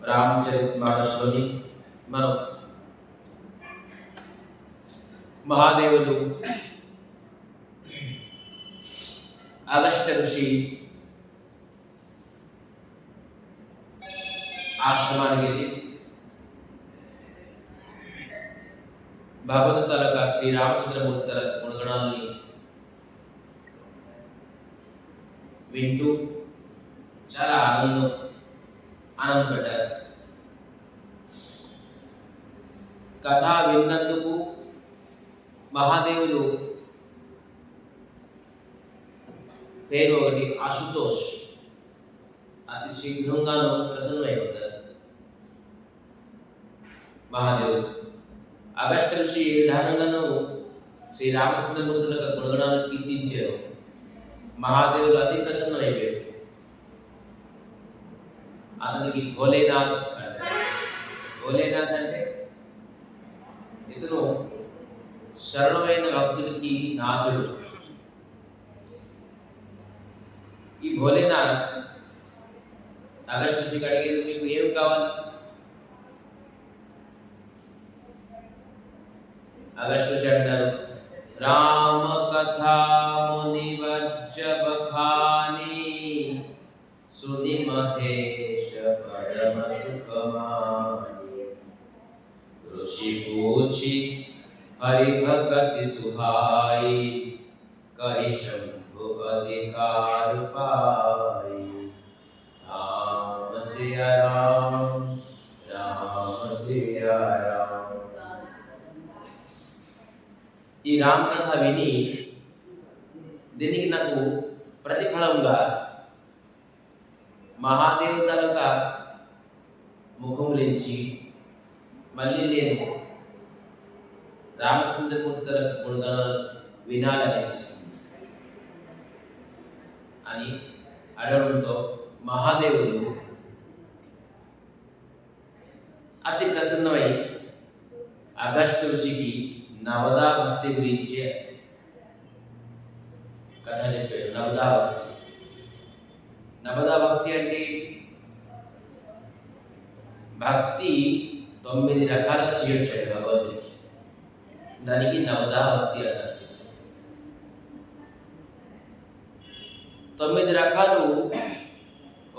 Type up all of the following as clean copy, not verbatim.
రామచరితమానసులోని మనం మహాదేవులు అగస్త్య ఋషి ఆశ్రమానికి వెళ్ళి భగవంతుల శ్రీరామచంద్రమూర్తుల గుణగణాలని వింటూ చాలా ఆనందపడ్డారు. కథ విన్నందుకు మహాదేవులు పేరు ఒకటి ఆశుతోష్ అతి శీఘ్రంగానూ ప్రసన్నమైపోతారు. మహాదేవుడు అగస్త్య ఋషి ఏ విధానంగానూ శ్రీరామచంద్రమూర్తుల గుణగణాలను కీర్తించారు. మహాదేవులు అతి ప్రసన్నమైపోయారు. అతనికి భోలేనాథ్ అంటారు. భోలేనాథ్ అంటే ఇతను సరళమైన భక్తులకి నాథుడు. ఈ భోలేనాథ్ అగస్త్య ఋషికి అడిగేది, మీకు ఏమి కావాలి? అగస్త్య ఋషి అంటారు, రామ కథా మునివర్జ బఖాని సుని మహేష పరమ సుఖమాని ఋషి పూచి हरि भगति सुहाई कहि शंभु अधिकार पाई राम सिया राम राम सिया राम। ఈ రామ కథ విని దీనికి నాకు ప్రతిఫలంగా మహాదేవు తాలూకా ముఖం లేచి మళ్ళీ నేను రామచంద్రమూర్తుల గుణగణాలు వినాలనిపిస్తుంది అని అడగడంతో మహాదేవులు అతి ప్రసన్నమై అగస్త్య ఋషికి నవదా భక్తి గురించే కథ చెప్పారు. నవదా భక్తి అంటే భక్తి 9 రకాలుగా చేయొచ్చు భగవద్గీత. దానికి నవదా భక్తి అన్నారు. 9 రకాలు,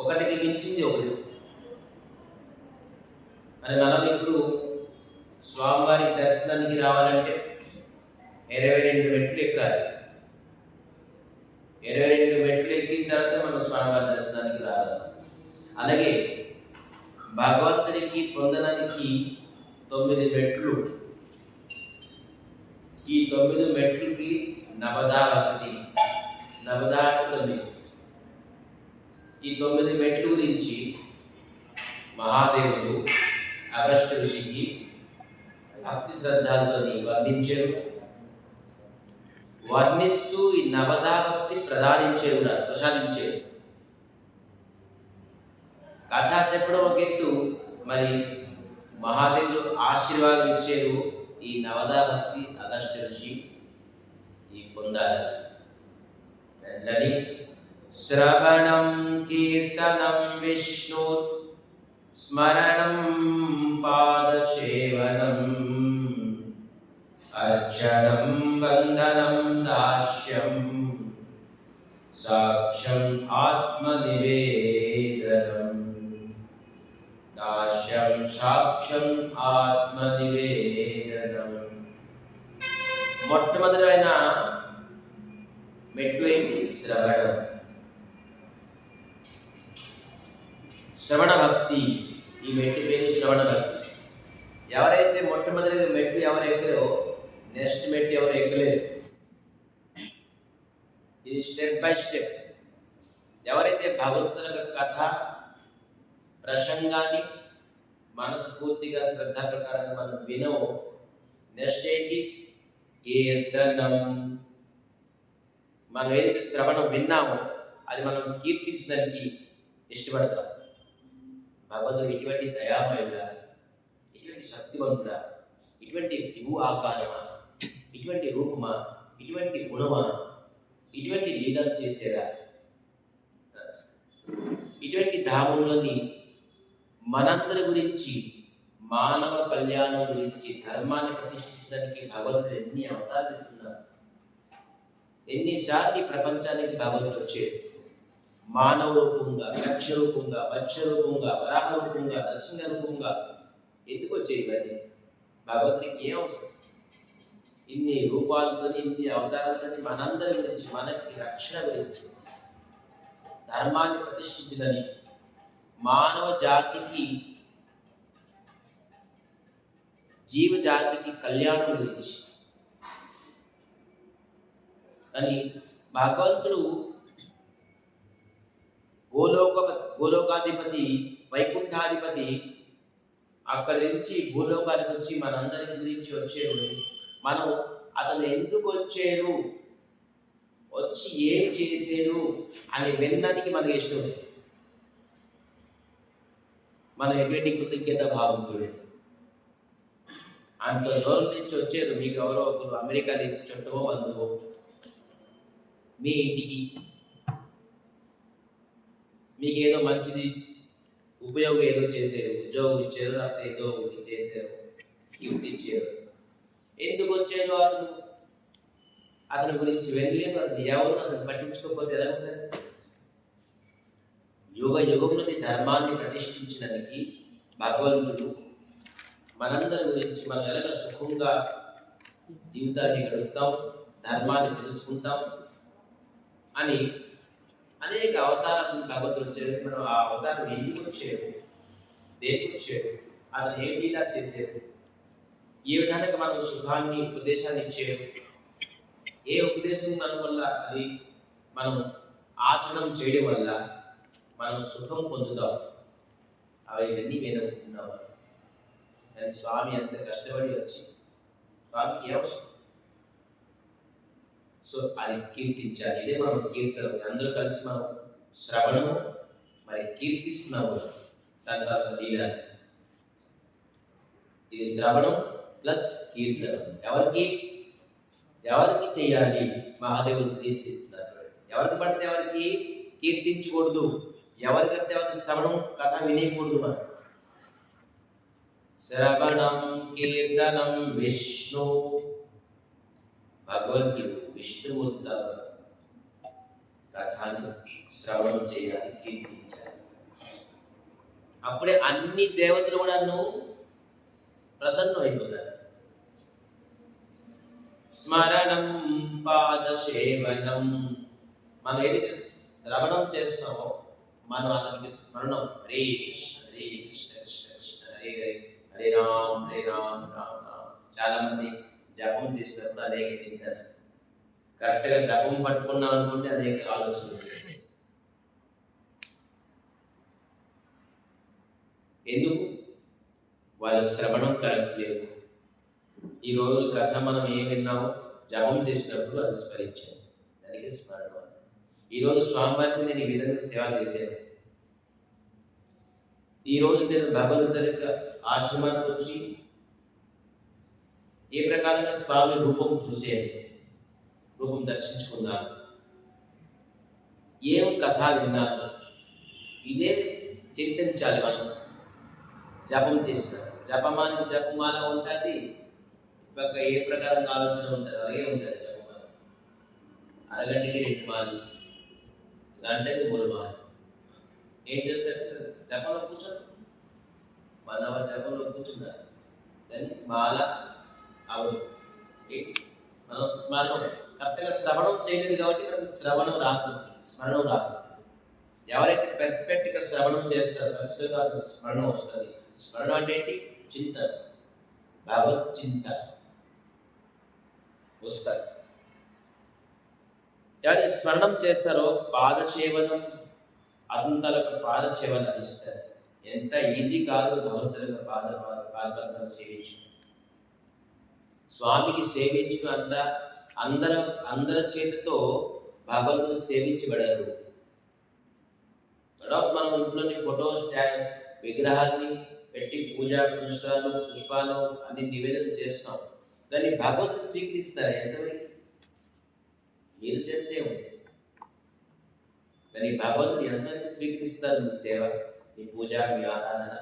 ఒకటికి మించింది ఒకటి. అని మనం ఇప్పుడు స్వామివారి దర్శనానికి రావాలంటే 22 మెట్లు ఎక్కాలి. 22 మెట్లు ఎక్కిన తర్వాత మనం స్వామివారి దర్శనానికి రావాలి. అలాగే భగవంతునికి పొందడానికి 9 మెట్లు. ఈ 9 మెట్లుకి నవదా భక్తి. నవదా 9. ఈ 9 మెట్లు గురించి మహాదేవుడు అగస్త్య ఋషికి భక్తి శ్రద్ధలతో వర్ణించారు. వర్ణిస్తూ ఈ నవదా భక్తి ప్రసాదించారు. కథ చెప్పడం ఒక ఎత్తు, మరి మహాదేవుడు ఆశీర్వాదం ఇచ్చారు. ఈ నవదా భక్తి అగస్త్య ఋషి పొందాలి. శ్రవణం కీర్తనం విష్ణు స్మరణం పాదసేవనం అర్చనం వందనం దాస్యం సాక్ష్యం ఆత్మనివేదనం. దాస్యం సాక్ష్యం ఆత్మనివేదనం. మొట్టమొదటైన మెట్టు ఏంటి? శ్రవణ భక్తి. ఈ మెట్టు పేరు శ్రవణ భక్తి. ఎవరైతే మొట్టమొదటిగా మెట్టు ఎవరు ఎక్కరో నెక్స్ట్ మెట్టు ఎవరు ఎక్కలేరు. ఇది స్టెప్ బై స్టెప్. ఎవరైతే భగవంతుల కథ ప్రసంగాన్ని మనస్ఫూర్తిగా శ్రద్ధ ప్రకారంగా మనం వినవో, నెక్స్ట్ ఏంటి? కీర్తనం. మనం ఏదైతే శ్రవణం విన్నామో అది మనం కీర్తించడానికి ఇష్టపడతాం. భగవంతుడు ఇటువంటి దయామయుడా, ఇటువంటి శక్తివంతుడా, ఇటువంటి దిగు ఆకారమా, ఇటువంటి రూపమా, ఇటువంటి గుణమా, ఇటువంటి లీలలు చేసేదా, ఇటువంటి ధామంలోని మనందరి గురించి, మానవ కళ్యాణం గురించి, ధర్మాన్ని ప్రతిష్ఠించడానికి భగవంతుడు ఎన్ని అవతారాలు ఎత్తున్నారు. ఎన్నిసార్లు ఈ ప్రపంచానికి భగవంతుడు వచ్చేది. మానవ రూపంగా, యక్ష రూపంగా, మత్స్య రూపంగా, వరాహ రూపంగా, నరసింహ రూపంగా ఎందుకు వచ్చేది? ఇవన్నీ భగవంతుడికి ఏం అవసరం? ఇన్ని రూపాలతో, ఇన్ని అవతారాలతో మనందరి గురించి, మనకి రక్షణ గురించి, ధర్మాన్ని ప్రతిష్ఠించదని, మానవ జాతికి, జీవజాతికి కళ్యాణం గురించి అని భగవంతుడు గోలోకాధిపతి, వైకుంఠాధిపతి అక్కడి నుంచి భూలోకానికి వచ్చి మనందరి గురించి వచ్చారు. మనం అతను ఎందుకు వచ్చారు, వచ్చి ఏం చేశారు అని వినడానికి మనకి ఇష్టం ఉంది. మనం ఎటువంటి కృతజ్ఞత భావం చూడండి. అంత దూరం నుంచి వచ్చారు. మీకు ఎవరో ఒకరు అమెరికా నుంచి చుట్టమో అందుకో మీ ఇంటికి మీకు ఏదో మంచిది ఉపయోగం ఏదో చేశారు, ఉద్యోగం ఇచ్చారు, లేకపోతే ఏదో చేశారు, గిఫ్ట్ ఇచ్చారు. ఎందుకు వచ్చారు? అతని గురించి వెళ్ళలేదు. అతను ఎవరు అతను పట్టించుకోకపోతే ఎలా ఉంటుంది? యుగ యుగంలోని ధర్మాన్ని ప్రతిష్ఠించడానికి భగవంతుడు మనందరి గురించి, మనం ఎలాగ సుఖంగా జీవితాన్ని గడుపుతాం, ధర్మాన్ని తెలుసుకుంటాం అని అనేక అవతారాలను భగవంతుడు వచ్చాడు. మనం ఆ అవతారం ఎందుకు వచ్చాడు, దేనికి వచ్చాడు, అతను ఏ లీలా చేశాడు, ఏ విధానంగా మనం సుఖాన్ని, ఉపదేశాన్ని ఇచ్చాడు, ఏ ఉపదేశం దాని వల్ల అది మనం ఆచరణ చేయడం వల్ల మనం సుఖం పొందుతాం, అవన్నీ వేదనుకుంటున్నాం. కానీ స్వామి అంత కష్టపడి వచ్చి, స్వామికి అవసరం. సో అది కీర్తించాలి. ఇదే మనం కీర్తన అందరూ కలిసి మనం శ్రవణము మరి కీర్తిస్తున్నాము. దాని తర్వాత లీల. ఇది శ్రవణం ప్లస్ కీర్తన. ఎవరికి చేయాలి? మహాదేవుడు తీసిస్తున్నారు. ఎవరికి పడితే ఎవరికి కీర్తించకూడదు, ఎవరికంటే ఎవరికి శ్రవణం కథ వినేయకూడదు. మనం శ్రవణం కీర్తనం విష్ణు, భగవంతుడు విష్ణుమూర్తి కథను శ్రవణం చేయాలి, కీర్తించాలి. అప్పుడే అన్ని దేవతలు కూడా ప్రసన్నం అయిపోతారు. స్మరణం పాదసేవనం, మనం ఏదైతే శ్రవణం చేస్తామో మనం అతనికి స్మరణం. హరే కృష్ణ హరే కృష్ణ కృష్ణ కృష్ణ హరే హరే, హరే రామ్ హరే రామ్ రామ్ రామ్. చాలా మంది జపం చేసినప్పుడు అనేక చింతన, కరెక్ట్గా జపం పట్టుకున్నాం అనుకుంటే అనేక ఆలోచనలు వచ్చేస్తాయి. ఎందుకు? వాళ్ళ శ్రవణం కరెక్ట్ లేదు. ఈ రోజు కథ మనం ఏం విన్నామో జపం చేసినప్పుడు అది స్మరించాను, దానికి స్మరణ. ఈరోజు స్వామివారికి నేను ఈ విధంగా సేవ చేశాను. ఈరోజు నేను భగవంతుడి యొక్క ఆశ్రమానికి వచ్చి ఏ ప్రకారంగా స్వామి రూపం చూసేది, రూపం దర్శించుకున్నాను, ఏం కథ విన్నాను, ఇదే చింతించాలి. మనం జపం చేసిన జపమాల ఉంటుంది, ఇక ఏ ప్రకారంగా ఆలోచన ఉంటుంది అలాగే ఉంటుంది. జపమాల అరగంటకి 2 మాలు, గంటకి 3 మాలు. ఏం చేస్తారు? జపంలో కూర్చోండి, 1 అవర్ జపంలో కూర్చున్నారు, కానీ మాల అవరు. మనం స్మరణం కరెక్ట్గా శ్రవణం చేయలేదు కాబట్టి మనకి స్మరణం రాదు. ఎవరైతే పెర్ఫెక్ట్గా శ్రవణం చేస్తారో ఖచ్చితంగా స్మరణం వస్తుంది. స్మరణం అంటే ఏంటి? చింతన, భగవత్ చింతన వస్తారు. ఎవరైతే స్మరణం చేస్తారో పాదసేవనం, అంతలకు పాదసేవన ఇస్తారు. ఎంత ఈజీ కాదు భగవంతులకు పాదపద్మను సేవించు. స్వామికి సేవించినంత అందరి చేతితో భగవంతుడు సేవించబడారు. మనం ఇంట్లోని ఫోటో విగ్రహాన్ని పెట్టి పూజా పుష్పాలు అన్ని నివేదన చేస్తాం, కానీ భగవంతుడు స్వీకరిస్తారు. ఎంతవరకు మీరు చేస్తే ఉంది, కానీ భగవంతుడు ఎంతవరకు స్వీకరిస్తారు? మీ సేవ, మీ పూజ, మీ ఆరాధన.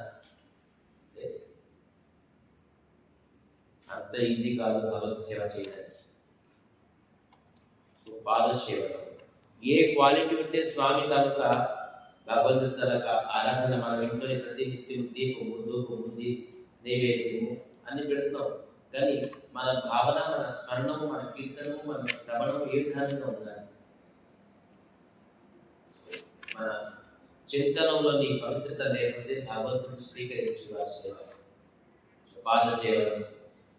అంత ఈజీ కాదు భగవత్ సేవ చేయడానికి. పాద సేవ ఏ క్వాలిటీ ఉంటే స్వామి తాలూకా భగవంతుడి తాలూకా ఆరాధన మనం ఇంట్లో ప్రతి నిత్యం దీపము ధూపము నైవేద్యము అన్ని పెడుతున్నాం. కానీ మన భావన, మన స్మరణము, మన కీర్తనము, మన శ్రవణము ఏ విధానంగా ఉండాలి? మన చింతనంలోని పవిత్రత లేకపోతే భగవంతుడు స్వీకరించు ఆ సేవ. పాద సేవనం,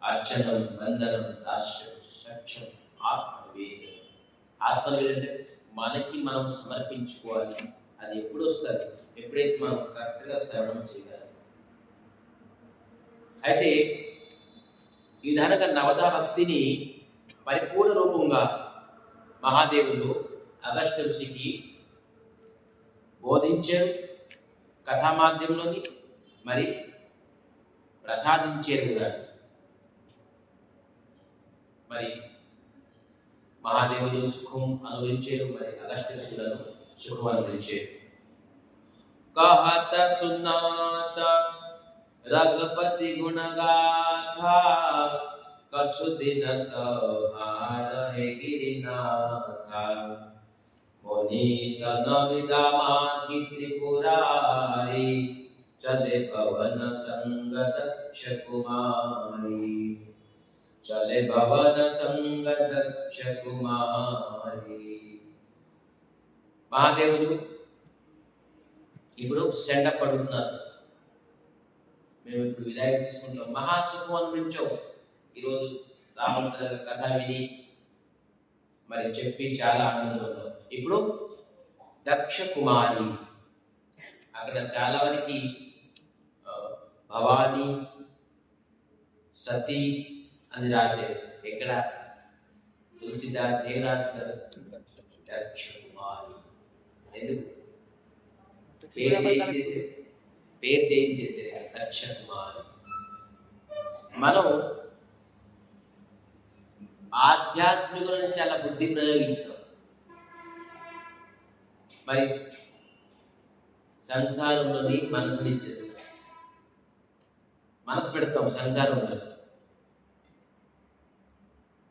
అర్చనం, వందనం, దాస్యం, సఖ్యం, ఆత్మవేదన. ఆత్మవేదన మనకి మనం సమర్పించుకోవాలి. అది ఎప్పుడు వస్తుంది? ఎప్పుడైతే మనం కరెక్ట్గా శ్రవణం చేయాలి. అయితే ఈ విధానంగా నవదా భక్తిని పరిపూర్ణ రూపంగా మహాదేవుడు అగస్త్య ఋషికి బోధించారు, కథా మాధ్యమంలోని మరి ప్రసాదించారు కూడా. మరి మహాదేవుడు సుఖం అనుభవించారు, మరి అగస్త్య ఋషులను సుఖం అనుభవించారు. कहत सुनात रघुपति गुण गाथा, कछु दिन तहार है गिरिनाथा। मुनि सन विदामा की त्रिपुरारी, चले पवन संग दक्ष कुमारी। चले पवन संग दक्ष कुमारी। మహాదేవుడు ఇప్పుడు సెండప్ అడుగుతున్నారు. మేము ఇప్పుడు విదాయం తీసుకుంటాం. మహాసుఖం అనుభవించాం. ఈరోజు రాముడి కథ విని మరి చెప్పి చాలా ఆనందంగా ఉన్నాం. ఇప్పుడు దక్ష కుమారి, అక్కడ చాలా వరకు భవానీ సతీ అని రాశారు. ఎక్కడ తులసిదాస్ ఏం రాస్తారు? దక్ష కుమారి. ఎందుకు పేరు చేయించేసే దక్ష కుమారి. మనం ఆధ్యాత్మికులను చాలా బుద్ధి ప్రయోగిస్తాం. మరి సంసారంలోని మనసుని ఇచ్చేస్తాం, మనసు పెడతాం సంసారంలో.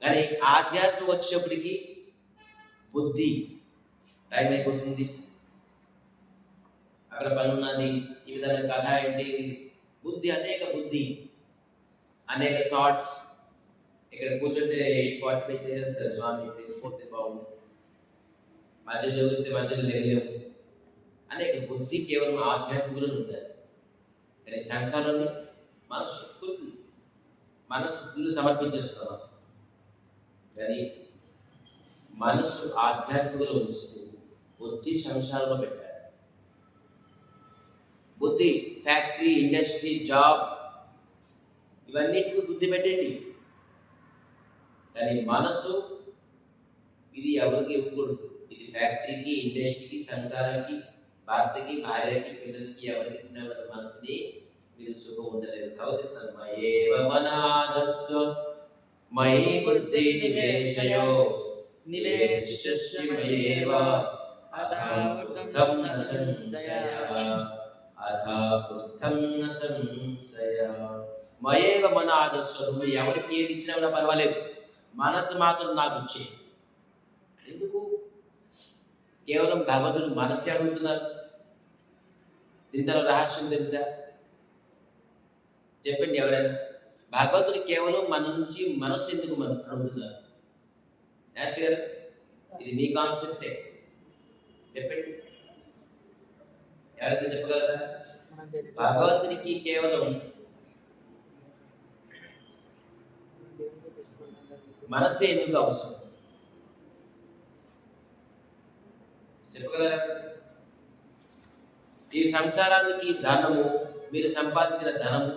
కానీ ఆధ్యాత్మిక వచ్చేటప్పటికి బుద్ధి టైం అయిపోతుంది, అక్కడ పని ఉన్నది, ఈ విధంగా కథ ఏంటి, బుద్ధి అనేక థాట్స్. ఇక్కడ కూర్చుంటే 45 చేసేస్తారు స్వామి, పోతే బాగుంది, మధ్యలో వస్తే మధ్యలో లేవు. అనేక బుద్ధి కేవలం ఆధ్యాత్మికలో ఉంటుంది. కానీ సంసారంలో మనసు సమర్పించేస్తున్నాం. కానీ మనసు ఆధ్యాత్మికలో ఉంచుతూ బుద్ధి సంసారంలో పెట్టాలి. బుద్ధి ఫ్యాక్టరీ, ఇండస్ట్రీ, జాబ్ ఇవన్నిటికీ బుద్ధి పెట్టండి. కానీ మనసు ఇది ఎవరికి ఇవ్వకూడదు. ఇది ఫ్యాక్టరీకి, ఇండస్ట్రీకి, సంసారానికి, భర్తకి, భార్యకి, పిల్లలకి ఎవరికి ఇచ్చిన మనసుని మీరు సుఖం ఉండలేదు. కాబట్టి మయేవ మనాదస్వ మయి బుద్ధి నివేశయో నివేశస్య మయేవ అథా బుద్ధం న సంశయః అథా బుద్ధం న సంశయః. మయేవ మనాదస్వ, నువ్వు ఎవరికి ఏది ఇచ్చినా పర్వాలేదు, మనసు మాత్రం నాకు ఇచ్చే. ఎందుకు? కేవలం భగవంతుడు మనస్సు అడుగుతున్నారు. దీంట్లో రహస్యం తెలుసా? చెప్పండి ఎవరైనా. భగవంతుడు కేవలం మన నుంచి మనస్సు ఎందుకు అడుగుతున్నారు? గారు ఇది నీ కాన్సెప్టే, చెప్పండి. ఎవరైతే చెప్పగలరా? భగవంతుడికి కేవలం మనస్సే ఎందుకు అవసరం? చెప్పగలరా? ఈ సంసారానికి ధనము, మీరు సంపాదించిన ధనము,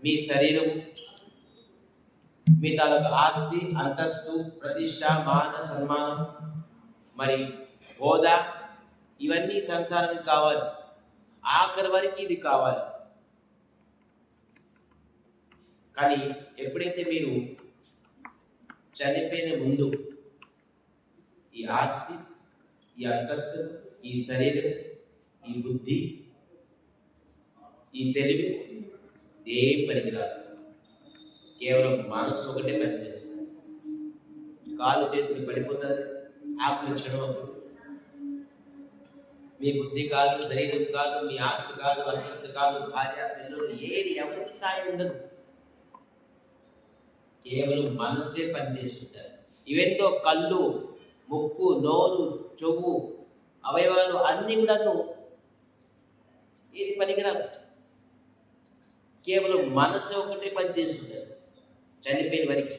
మీ శరీరము, మీ తాలూకు ఆస్తి, అంతస్తు, ప్రతిష్ట, మాన, సన్మానం, మరి హోదా, ఇవన్నీ సంసారానికి కావాలి. ఆఖరి వరకు ఇది కావాలి. కానీ ఎప్పుడైతే మీరు చనిపోయిన ముందు ఈ ఆస్తి, ఈ అంతస్తు, ఈ శరీరం, ఈ బుద్ధి, ఈ తెలివి ఏం పనికిరాదు. కేవలం మనసు ఒకటే పనిచేస్తుంది. కాలు చేతులు పడిపోతుంది, ఆకలి క్షణం. మీ బుద్ధి కాదు, శరీరం కాదు, మీ ఆస్తి కాదు, అంతస్తు కాదు, భార్య పిల్లలు ఏది ఎవరికి సాయం ఉండదు. కేవలం మనసే పనిచేస్తుంటారు. ఇవెంతో కళ్ళు, ముక్కు, నోరు, చెవు, అవయవాలు అన్ని కూడాను ఏది పనికిరాదు. కేవలం మనసు ఒకటే పనిచేస్తుంటారు చనిపోయిన వరకు.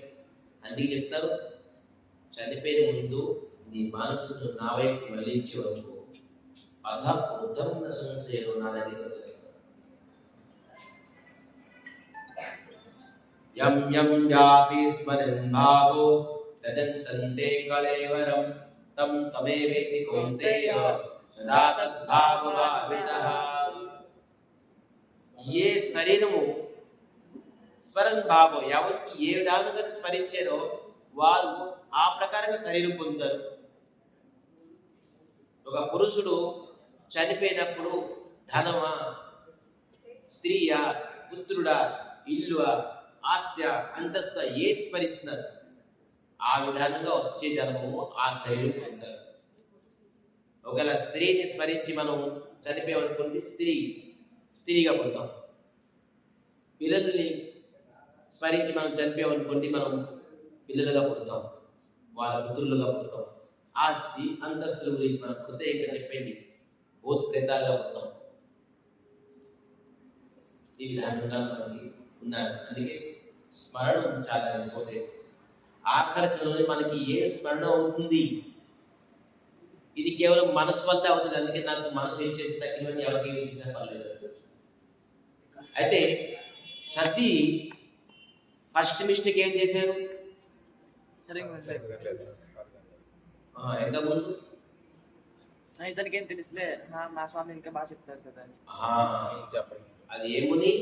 అందుకే చెప్తారు, చనిపోయిన ముందు నీ మనసును నా వైపు మళ్ళించే వరకు అధ ఉత్తమ సంశయం నా దగ్గరికి వచ్చేస్తాను. యం యం యాపి స్మరన్ భావో తజంతంతే కలేవరం తం తమేవేతి కౌంతేయ సదా తద్భావభావితః. ఏ శరీరము స్మరన్ భావం ఎవరికి ఏ విధాలుగా స్మరించారో వారు ఆ ప్రకారంగా శరీరం పొందుతారు. ఒక పురుషుడు చనిపోయినప్పుడు ధనమా, స్త్రీయా, పుత్రుడా, ఇల్లువా, ఆస్తి, అంతస్తు ఏది స్మరిస్తున్నారు ఆ విధానంగా వచ్చే జన్మము ఆ శరీరం పొందుతారు. ఒకవేళ స్త్రీని స్మరించి మనం చనిపోయామనుకోండి, స్త్రీగా పుడతాం. పిల్లల్ని స్మరించి మనం చనిపోయామనుకోండి, మనం పిల్లలుగా పుడతాం, వాళ్ళ పుత్రులుగా పుడతాం. ఆస్తి, అంతస్తుల గురించి మనం హృదయంగా చెప్పండి, భూత ప్రేతాలుగా పుడతాం. ఈ విధానంగా మనకి ఉన్నారు. అందుకే స్మరణం చాలా ఇంపార్టెంట్. ఆఖరి మనకి ఏ స్మరణ ఉంటుంది, ఇది కేవలం మనసు వల్ల అవుతుంది. అందుకే నాకు మనసు ఏం చేసి తగ్గినని ఎవరికి ఏం చేసిన పర్లేదు. అయితే సతీ ఫస్ట్ మిస్టేక్ ఏం చేశారు? ఎంత ముందు ఇతనికి ఏం తెలుసులే, మా స్వామి ఇంకా బాగా చెప్తారు కదా. అది ఏముని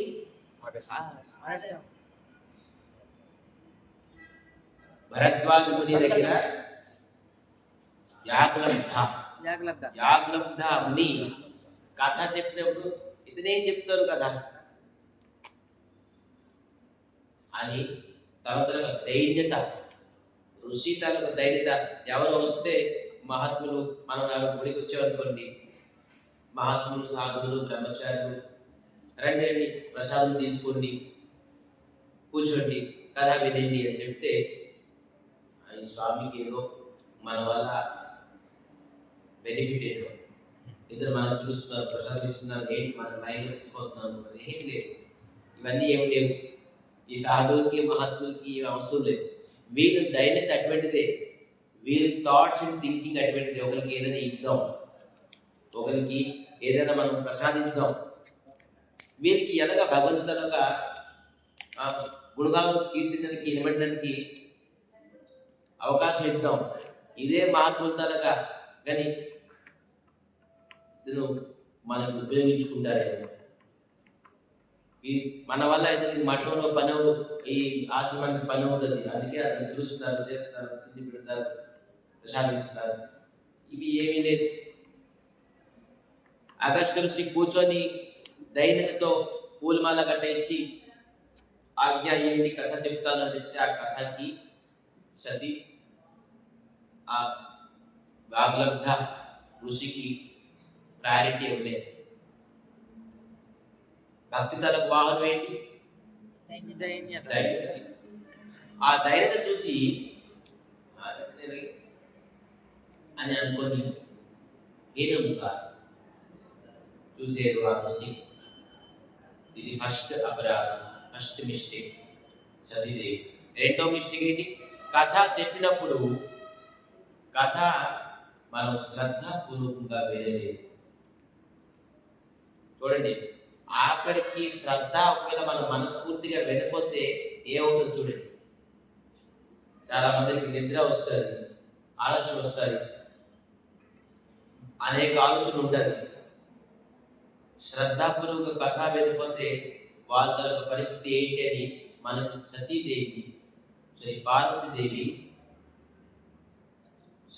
భరద్వాజ ముని దగ్గర యాగ్లబ్ధ ముని కథ చెప్పినప్పుడు ఇతనేం చెప్తారు కదా అని తర్వాత ధైర్యత, ఋషి తనకు ధైర్యత. ఎవరు వస్తే మహాత్ములు, మనం గుడికి వచ్చామనుకోండి, మహాత్ములు, సాధువులు, బ్రహ్మచారులు, రండి ప్రసాదం తీసుకోండి, కూర్చోండి, కథ వినండి అని చెప్తే ఆయన స్వామికి ఏదో మన వల్ల బెనిఫిట్ ఏంటో, ఇద్దరు మనకు చూస్తున్నారు, ప్రసాదం ఇస్తున్నారు, ఏంటి మన లైన్లో తీసుకోతున్నాను, ఏం లేదు. ఇవన్నీ ఏం లేవు. ఈ సాధువులకి, మహాత్ములకి అవసరం లేదు. వీళ్ళు ధైర్యత అటువంటిదే, వీళ్ళ థాట్స్ అండ్ థింకింగ్ అటువంటిది. ఒకరికి ఏదైనా ఇద్దాం, ఒకరికి ఏదైనా మనం ప్రసాదిద్దాం, వీరికి ఎలాగా భగవంతులుగా గుణగాలను కీర్తించడానికి, నిలబడడానికి అవకాశం ఇద్దాం. ఇదే మహాత్ములతలగా కానీ మనకు ఉపయోగించుకుంటారేమో. ఈ మన వల్ల అయితే మఠంలో పని, ఈ ఆశ్రమానికి పని అవుతుంది. అందుకే అతను చూస్తున్నారు, చేస్తున్నారు, తిండి పెడతారు, ప్రసాదిస్తున్నారు. ఇవి ఏమీ లేదు. అగస్త్య ఋషి కూర్చొని ధైర్యంతో పూలమాల కట్టించి ఆజ్ఞ ఏంటి కథ చెప్తాను అని చెప్తే ఆ కథకి సతి ఆ వాగ్లబ్ధ ఋషికి ప్రయారిటీ ఇవ్వలేదు. భక్తి తలకు వాహనం ఏంటి? ఆ ధైర్యత చూసి అని అనుకొని హీనముగా చూసేరు ఆ ఋషి. ఇది ఫస్ట్ అపరాధం, ఫస్ట్ మిస్టేక్ సతీదేవి. రెండో మిస్టేక్ ఏంటి? కథ చెప్పినప్పుడు కథ మనం శ్రద్ధాపూర్వకంగా వినలేదు. చూడండి, ఆఖరికి శ్రద్ధ ఒకవేళ మనం మనస్ఫూర్తిగా వినకపోతే ఏమవుతుంది చూడండి. చాలా మందికి నిద్ర వస్తుంది, ఆలస్యం వస్తుంది, అనేక ఆలోచనలు ఉంటుంది. శ్రద్ధాపూర్వక కథ వినకపోతే వాళ్ళ పరిస్థితి ఏంటి అని మనకు సతీదేవి, పార్వతీదేవి,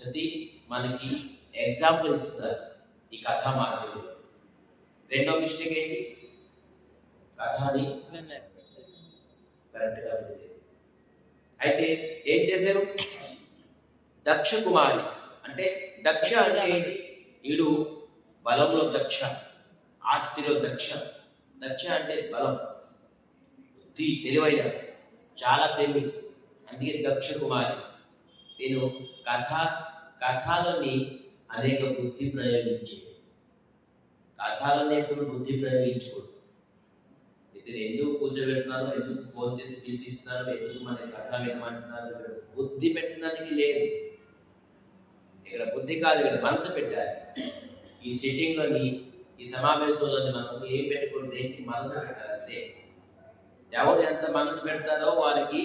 సతీ మనకి ఎగ్జాంపుల్ ఇస్తారు ఈ కథ మాధ్యమం. రెండో మిస్టేక్ ఏంటి? కథని కరెక్ట్గా అయితే ఏం చేశారు? దక్ష కుమారి అంటే దక్ష అంటే ఏంటి? వీడు బలంలో దక్ష, ఆస్తిలో దక్ష. దక్ష అంటే బలం, బుద్ధి, తెలివైన, చాలా తెలివి, అందుకే దక్ష కుమారి. నేను కథలోని అనేక బుద్ధి ప్రయోగించే, కథలోనే ఎప్పుడు బుద్ధి ప్రయోగించకూడదు. ఇది ఎందుకు కూర్చోబెడుతున్నాను, ఎందుకు ఫోన్ చేసి పిలిపిస్తున్నాను, ఎందుకు మన కథ వినమంటున్నారు, బుద్ధి పెట్టడానికి లేదు. ఇక్కడ బుద్ధి కాదు, ఇక్కడ మనసు పెట్టాలి. ఈ సిట్టింగ్ లోని, ఈ సమావేశంలోని మనం ఏం పెట్టుకుంటే ఏంటి, మనసు పెట్టాలి అంతే. ఎవరు ఎంత మనసు పెడతారో వాళ్ళకి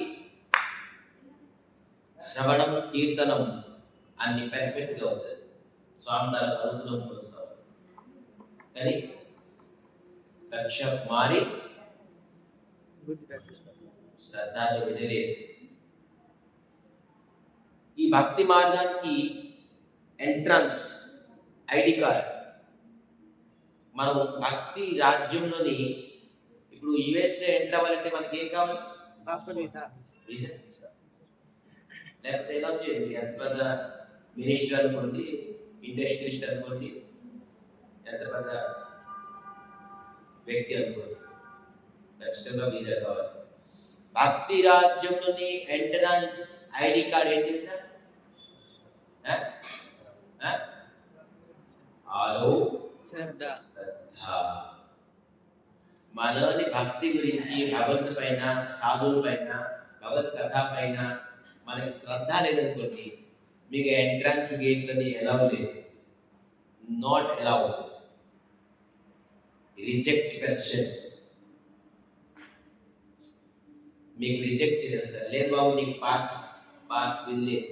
శ్రవణం, కీర్తనం అన్ని పెర్ఫెక్ట్ గా అవుతుంది. స్వామి దాని అనుగ్రహం పొందుతాం. కానీ దక్ష కుమారి శ్రద్ధతో వినలేదు. ఈ భక్తి మార్గానికి ఎంట్రన్స్ ఐడి కార్డ్. మనం భక్తి రాజ్యంలోని ఇప్పుడు యుఎస్ఏ ఎంటర్ అవ్వాలంటే మనకి ఏం కావాలి? Passport visa. లేకపోతే ఎలా చేయండి, ఎంత పెద్ద మినిస్టర్ అనుకోండి, ఇండస్ట్రియలిస్ట్ అనుకోండి, ఎంత పెద్ద వ్యక్తి అనుకోండి, ఖచ్చితంగా వీసా కావాలి. భక్తి రాజ్యంలోని ఎంట్రన్స్ ఐడి కార్డ్ ఏంటి సార్? శ్రద్ధ. మనలోని భక్తి గురించి, భగవంతు పైన, సాధువుల పైన, భగవత్ కథ పైన మనకి శ్రద్ధ లేదనుకోండి, మీకు ఎంట్రన్స్ గేట్లని ఎలా లేదు, నాట్ అలౌ, రిజెక్ట్ పర్సన్, మీకు రిజెక్ట్ చేసేస్తారు. లేదు బాబు, నీకు పాస్ బిల్ లేదు,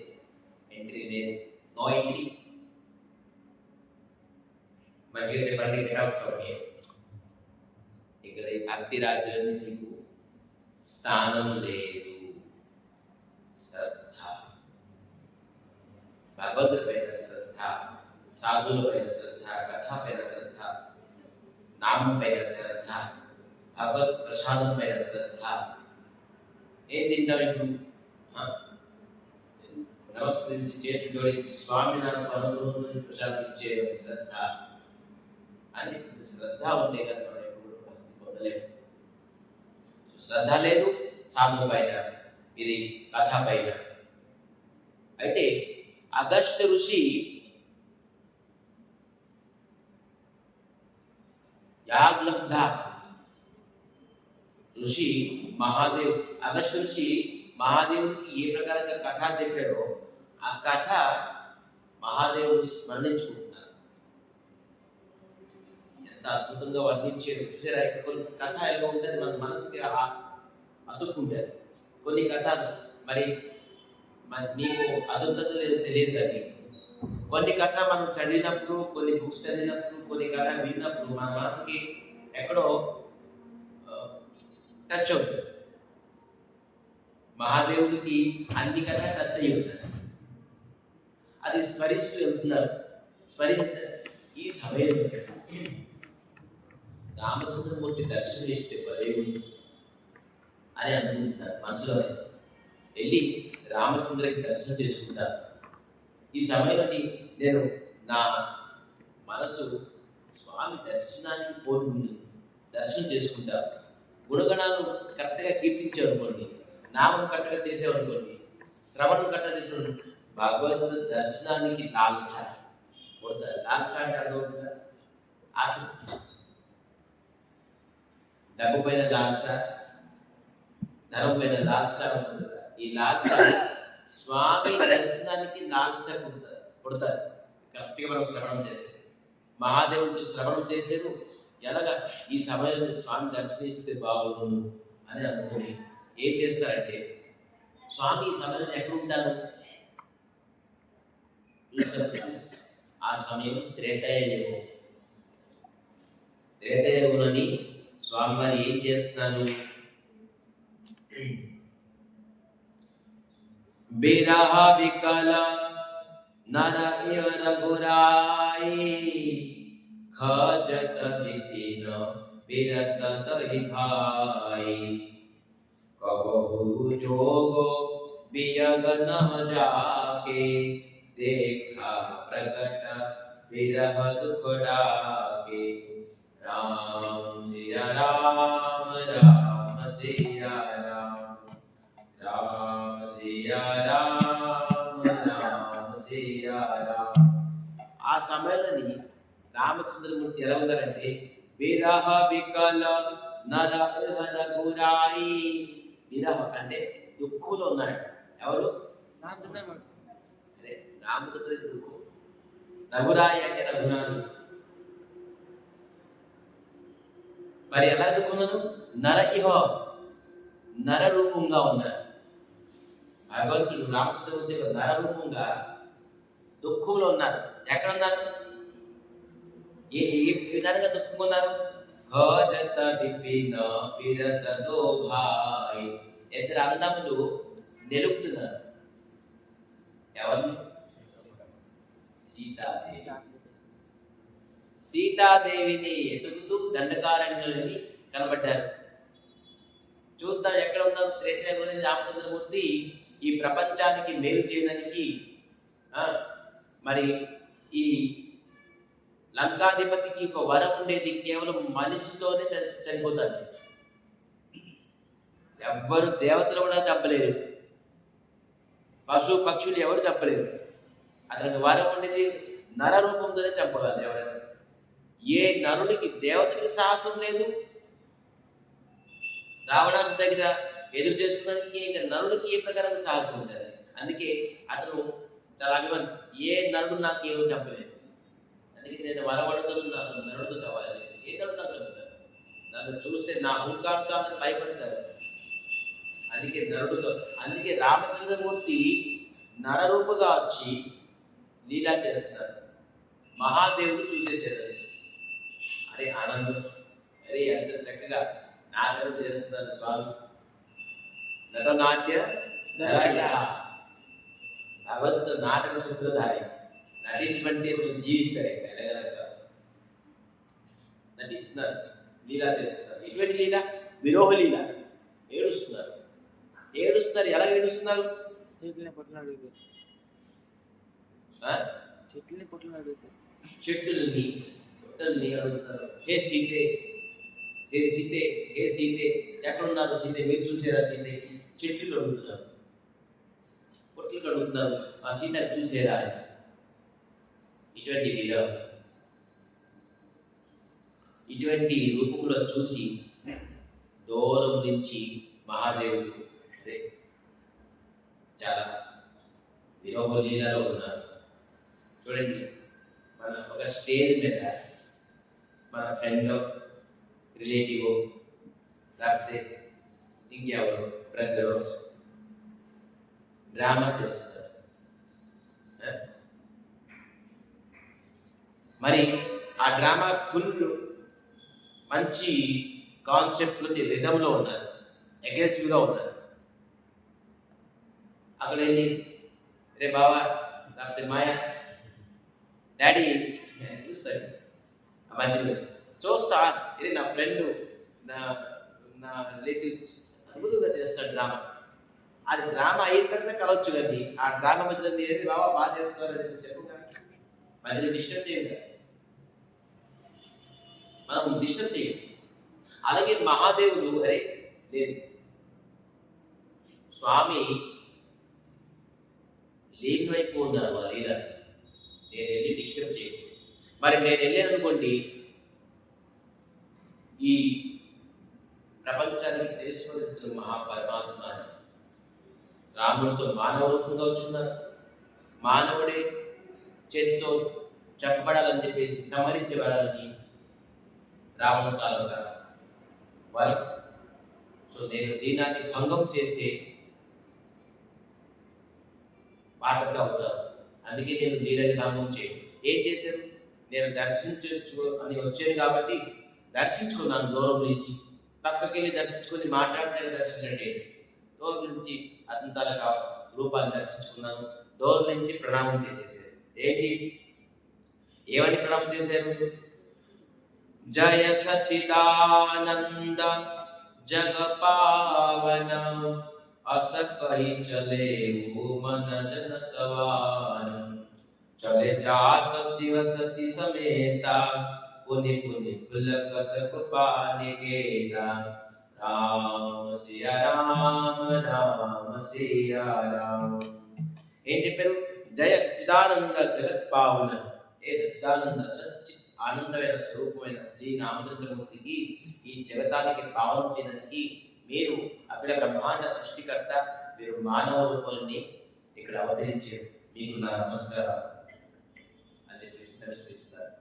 ఎంట్రీ లేదు, నో ఎంట్రీ. మంచిగా చెప్పండి, గెట్ అవుట్ ఫ్రమ్ హియర్. ఇక్కడ ఈ భక్తి రాజ్యంలో మీకు స్థానం లేదు. శ్రద్ధ, భగవంతుడి పైన శ్రద్ధ, సాధువుల పైన శ్రద్ధ, కథ పైన శ్రద్ధ, నామం పైన శ్రద్ధ, భగవత్ ప్రసాదం పైన శ్రద్ధ. ఏం తింటాం ఇప్పుడు? నమస్కరించి చేతి జోడించి స్వామి నాకు అనుగ్రహం ప్రసాదించే శ్రద్ధ అని. శ్రద్ధ ఉంటే కనుక మనం ఎప్పుడు భక్తి పొందలేము. శ్రద్ధ లేదు సాధు పైన, ఇది కథ పైన. అయితే అగస్త్య ఋషి యాగ్లబ్ధ ఋషి మహాదేవ్, అగస్త్య ఋషి మహాదేవుడికి ఏ ప్రకారంగా కథ చెప్పారో ఆ కథ మహాదేవుడు స్మరించుకుంటున్నారు. ఎంత అద్భుతంగా వర్ణించారు చూసారా? కొన్ని కథ ఎలా ఉంటుంది, మన మనసుకి అతుక్కుంటారు. కొన్ని కథలు మరి మీకు అదుంతత లేదో తెలియదు, కానీ కొన్ని కథ మనం చదివినప్పుడు, కొన్ని బుక్స్ చదివినప్పుడు, కొన్ని కథ విన్నప్పుడు మన మనసుకి ఎక్కడో టచ్ అవుతుంది. మహాదేవుడికి అన్ని కథ టచ్ అయ్యి ఉంటారు. అది స్మరిస్తూ వెళ్తున్నారు, స్మరిస్తారు. ఈ సమయం రామచంద్రమూర్తి దర్శనం ఇస్తే దేవుడు అని అనుకుంటున్నారు మనసులో. వెళ్ళి రామచంద్రకి దర్శనం చేసుకుంటారు. ఈ సమయాన్ని నేను నా మనసు స్వామి దర్శనానికి కోరుకుంది, దర్శనం చేసుకుంటాను. గుణగణాలు కరెక్ట్గా కీర్తించావు అనుకోండి, నామం కరెక్ట్గా చేసావు అనుకోండి, శ్రవణం కరెక్ట్గా చేసిన భగవంతుడు దర్శనానికి లాలస కొడతారు. లాలస అంటే అర్థమవుతుందా? ఆసక్తి. డబ్బు పైన లాలస, ధనం పైన లాలస ఉంటుంది కదా. ఈ లాలస స్వామి దర్శనానికి లాలస కొడతారు. కరెక్ట్గా మనం శ్రవణం చేసేది. మహాదేవుడు శ్రవణం చేసేది ఎలాగా? ఈ సమయంలో స్వామి దర్శనిస్తే బాగుండు అని అనుకుని ఏం చేస్తారంటే, స్వామి ఈ సమయంలో ఎక్కడ ఉంటారు? ఆ సమయం త్రేతాయుగం. త్రేతాయుగంలోని స్వామివారు ఏం చేస్తున్నారు? బిరహ వికల నర రఘురాయి ఖజత విపిన విరత దహిధాయి కబహు జోగ वियग न जाके देखा प्रगट विरह दुख डाके राम सिया राम राम सिया राम राम सिया राम राम सिया राम ఆ సమయంలోని రామచంద్రమూర్తి ఎలా ఉన్నారంటే విరహ వికల నర రఘురాయి విరహ అంటే దుఃఖంలో ఉన్నాడు. ఎవరు? అదే రామచంద్రుడికి దుఃఖం. రఘురాయి అంటే రఘునాథుడు. మరి ఎలా దుఃఖున్నాను? నర రూపంగా ఉన్నారు. భగవంతుడు రామచంద్రమూర్తి నర రూపంగా దుఃఖంలో ఉన్నారు. ఎక్కడ ఉన్నారు? ఏ విధంగా దుఃఖున్నారు? ఖజత విపిన విరత దో భాయ్ ఇద్దరు అన్నములు నిలుపుతున్నారు. ఎవరిని? సీతాదేవిని ఎదుగుతూ దండకారణ్యులని కనబడ్డారు. చూద్దాం ఎక్కడ ఉన్నారు. త్రేతాయుగంలో రామచంద్రమూర్తి ఈ ప్రపంచానికి మేలు చేయడానికి మరి ఈ లంకాధిపతికి ఒక వరం ఉండేది, కేవలం మనిషితోనే చనిపోతాడు. ఎవ్వరు దేవతలు కూడా చంపలేరు, పశు పక్షులు ఎవరు చంపలేరు. అతనికి వరం ఉండేది నర రూపంతోనే చంపగలరు ఎవరైనా. ఏ నరుడికి దేవతకి సాహసం లేదు, రావణాసు దగ్గర ఎదురు చేసుకున్నానికి ఇంకా నరుడికి ఏ ప్రకారం సాహసం ఉంటుంది. అందుకే అతను చాలా అభిమానం, ఏ నరుడు నాకు ఏమో చంపలేదు, అందుకే నేను వరవడుతున్నాను, నరుడితో చవాలి. సీతడు నాకు చంపుతారు, నన్ను చూస్తే నా హుంకాడుతా భయపడతారు. అందుకే నరుడుతో, అందుకే రామచంద్రమూర్తి నరరూపుగా వచ్చి లీలా చేస్తారు. మహాదేవుడు చూసేసారు. అరే ఆనందం, అరే ఎంత చక్కగా నాటకం చేస్తున్నారు స్వామి. నటనాట్య భగవంతుడు నాటక సూత్రధారి. నటించమంటే జీవిస్తారు, నటిస్తున్నారు, లీలా చేస్తున్నారు. ఎటువంటి లీల? విరోహ లీల. ఏడుస్తున్నారు. ఎలా ఏడుస్తున్నారు? చెట్లని పొట్లని అడుగుతారు. హే సీతే, హే సీతే, హే సీతే, ఎక్కడున్నారు సీతే? మీరు చూసారా సీతే? చెట్లు అడుగుతున్నారు, పొట్లు అడుగుతున్నారు, ఆ సీత చూసారా? ఇటువంటి రూపంలో చూసి దూరం నుంచి మహాదేవుడు చాలా విరోహ లీలలో ఉన్నారు. చూడండి, మన ఒక స్టేజ్ మీద మన ఫ్రెండ్ రిలేటివ్ లేకపోతే ఇంకెవరు బ్రదర్ డ్రామా చేస్తారు. మరి ఆ డ్రామా ఫుల్ మంచి కాన్సెప్ట్లో రిధంలో ఉన్నారు, అగ్రెసివ్గా ఉన్నారు. అక్కడ వెళ్ళి రే బావా లేకపోతే మాయా డాడీ పిలుస్తాడు. ఆ మధ్యలో చూస్తా, ఇది నా ఫ్రెండ్, నా రిలేటివ్ అద్భుతంగా చేస్తాడు డ్రామా. అది డ్రామా అయిన తర్వాత కలవచ్చు, కానీ ఆ డ్రామా మధ్యలో ఏది బావా బాగా చేస్తున్నారు అని చెప్పుగా మధ్యలో డిస్టర్బ్ చేయాలి, మనం డిస్టర్బ్ చేయాలి. అలాగే మహాదేవుడు అరే లేదు, స్వామి లేని వైపు ఉన్నారు ఆ లీల, నేను వెళ్ళి డిస్టర్బ్ చేయను. మరి నేను వెళ్ళాను అనుకోండి, ఈ ప్రపంచానికి తెలుసుకున్న మహాపరమాత్మ రాముడితో మానవ రూపంగా వచ్చున్నారు. మానవుడే చేతితో చెప్పబడాలని చెప్పేసి సంహరించబడాలని రావణ తాలూకా వారు. సో నేను దీనాన్ని భంగం చేసే పాత్రగా అవుతాను. అందుకే నేను దీనాన్ని భంగం చేయను. ఏం చేశాను? నేను దర్శించు అని వచ్చాను కాబట్టి దర్శించుకున్నాను. దూరం నుంచి పక్కకి వెళ్ళి దర్శించుకొని మాట్లాడితే దర్శించండి. దూరం నుంచి అతని తాలూకా రూపాన్ని దర్శించుకున్నాను. దూరం నుంచి ప్రణామం చేసేసాను. ఏంటి, ఏమని ప్రణామం చేశారు? జయ సచిదానంద జగపావన असक ही चले वो मन जन सवार चले जात शिव सती समेता पुनि पुनि पुलकत कृपा निकेता राम सिया राम राम सिया राम ఏం చెప్పారు జయ సచ్చిదానంద జగత్ పావన ఏ సచ్చిదానంద సచ్చిత్ ఆనందమైన స్వరూపమైన శ్రీ రామచంద్రమూర్తికి ఈ జగతానికి పావన చేయడానికి మీరు అఖిల బ్రహ్మాండ సృష్టికర్త మీరు మానవ రూపాన్ని ఇక్కడ అవతరించారు మీకు నా నమస్కారం అని చెప్పేసి నమస్కరిస్తారు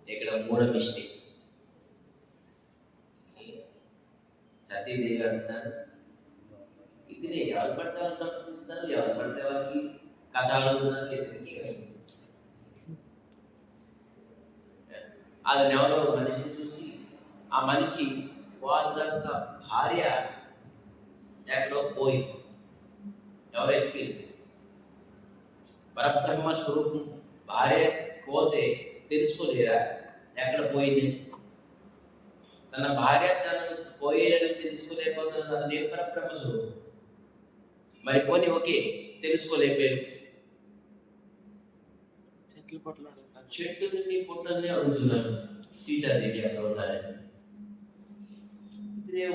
ఇక్కడ మూడో మిస్టేక్ సతీదేవి అంటున్నారు ఇది ఎవరు పడితే వాళ్ళు నమస్కరిస్తున్నారు ఎవరు పడితే వాళ్ళకి కథలు అది ఎవరో మనిషిని చూసి ఆ మనిషి వాళ్ళ భార్య ఎక్కడో పోయింది ఎవరు ఎత్తి పరబ్రహ్మ స్వరూపం భార్య పోతే తెలుసుకోలేరా ఎక్కడ పోయింది తన భార్య తను పోయేదని తెలుసుకోలేకపోతున్నా అదే పరబ్రహ్మ స్వరూపం మరి పోనీ ఓకే తెలుసుకోలేకపోయారు చెట్టుని పొట్టని అడుగుతున్నారు సీతాదేవి అక్కడ ఉన్నారని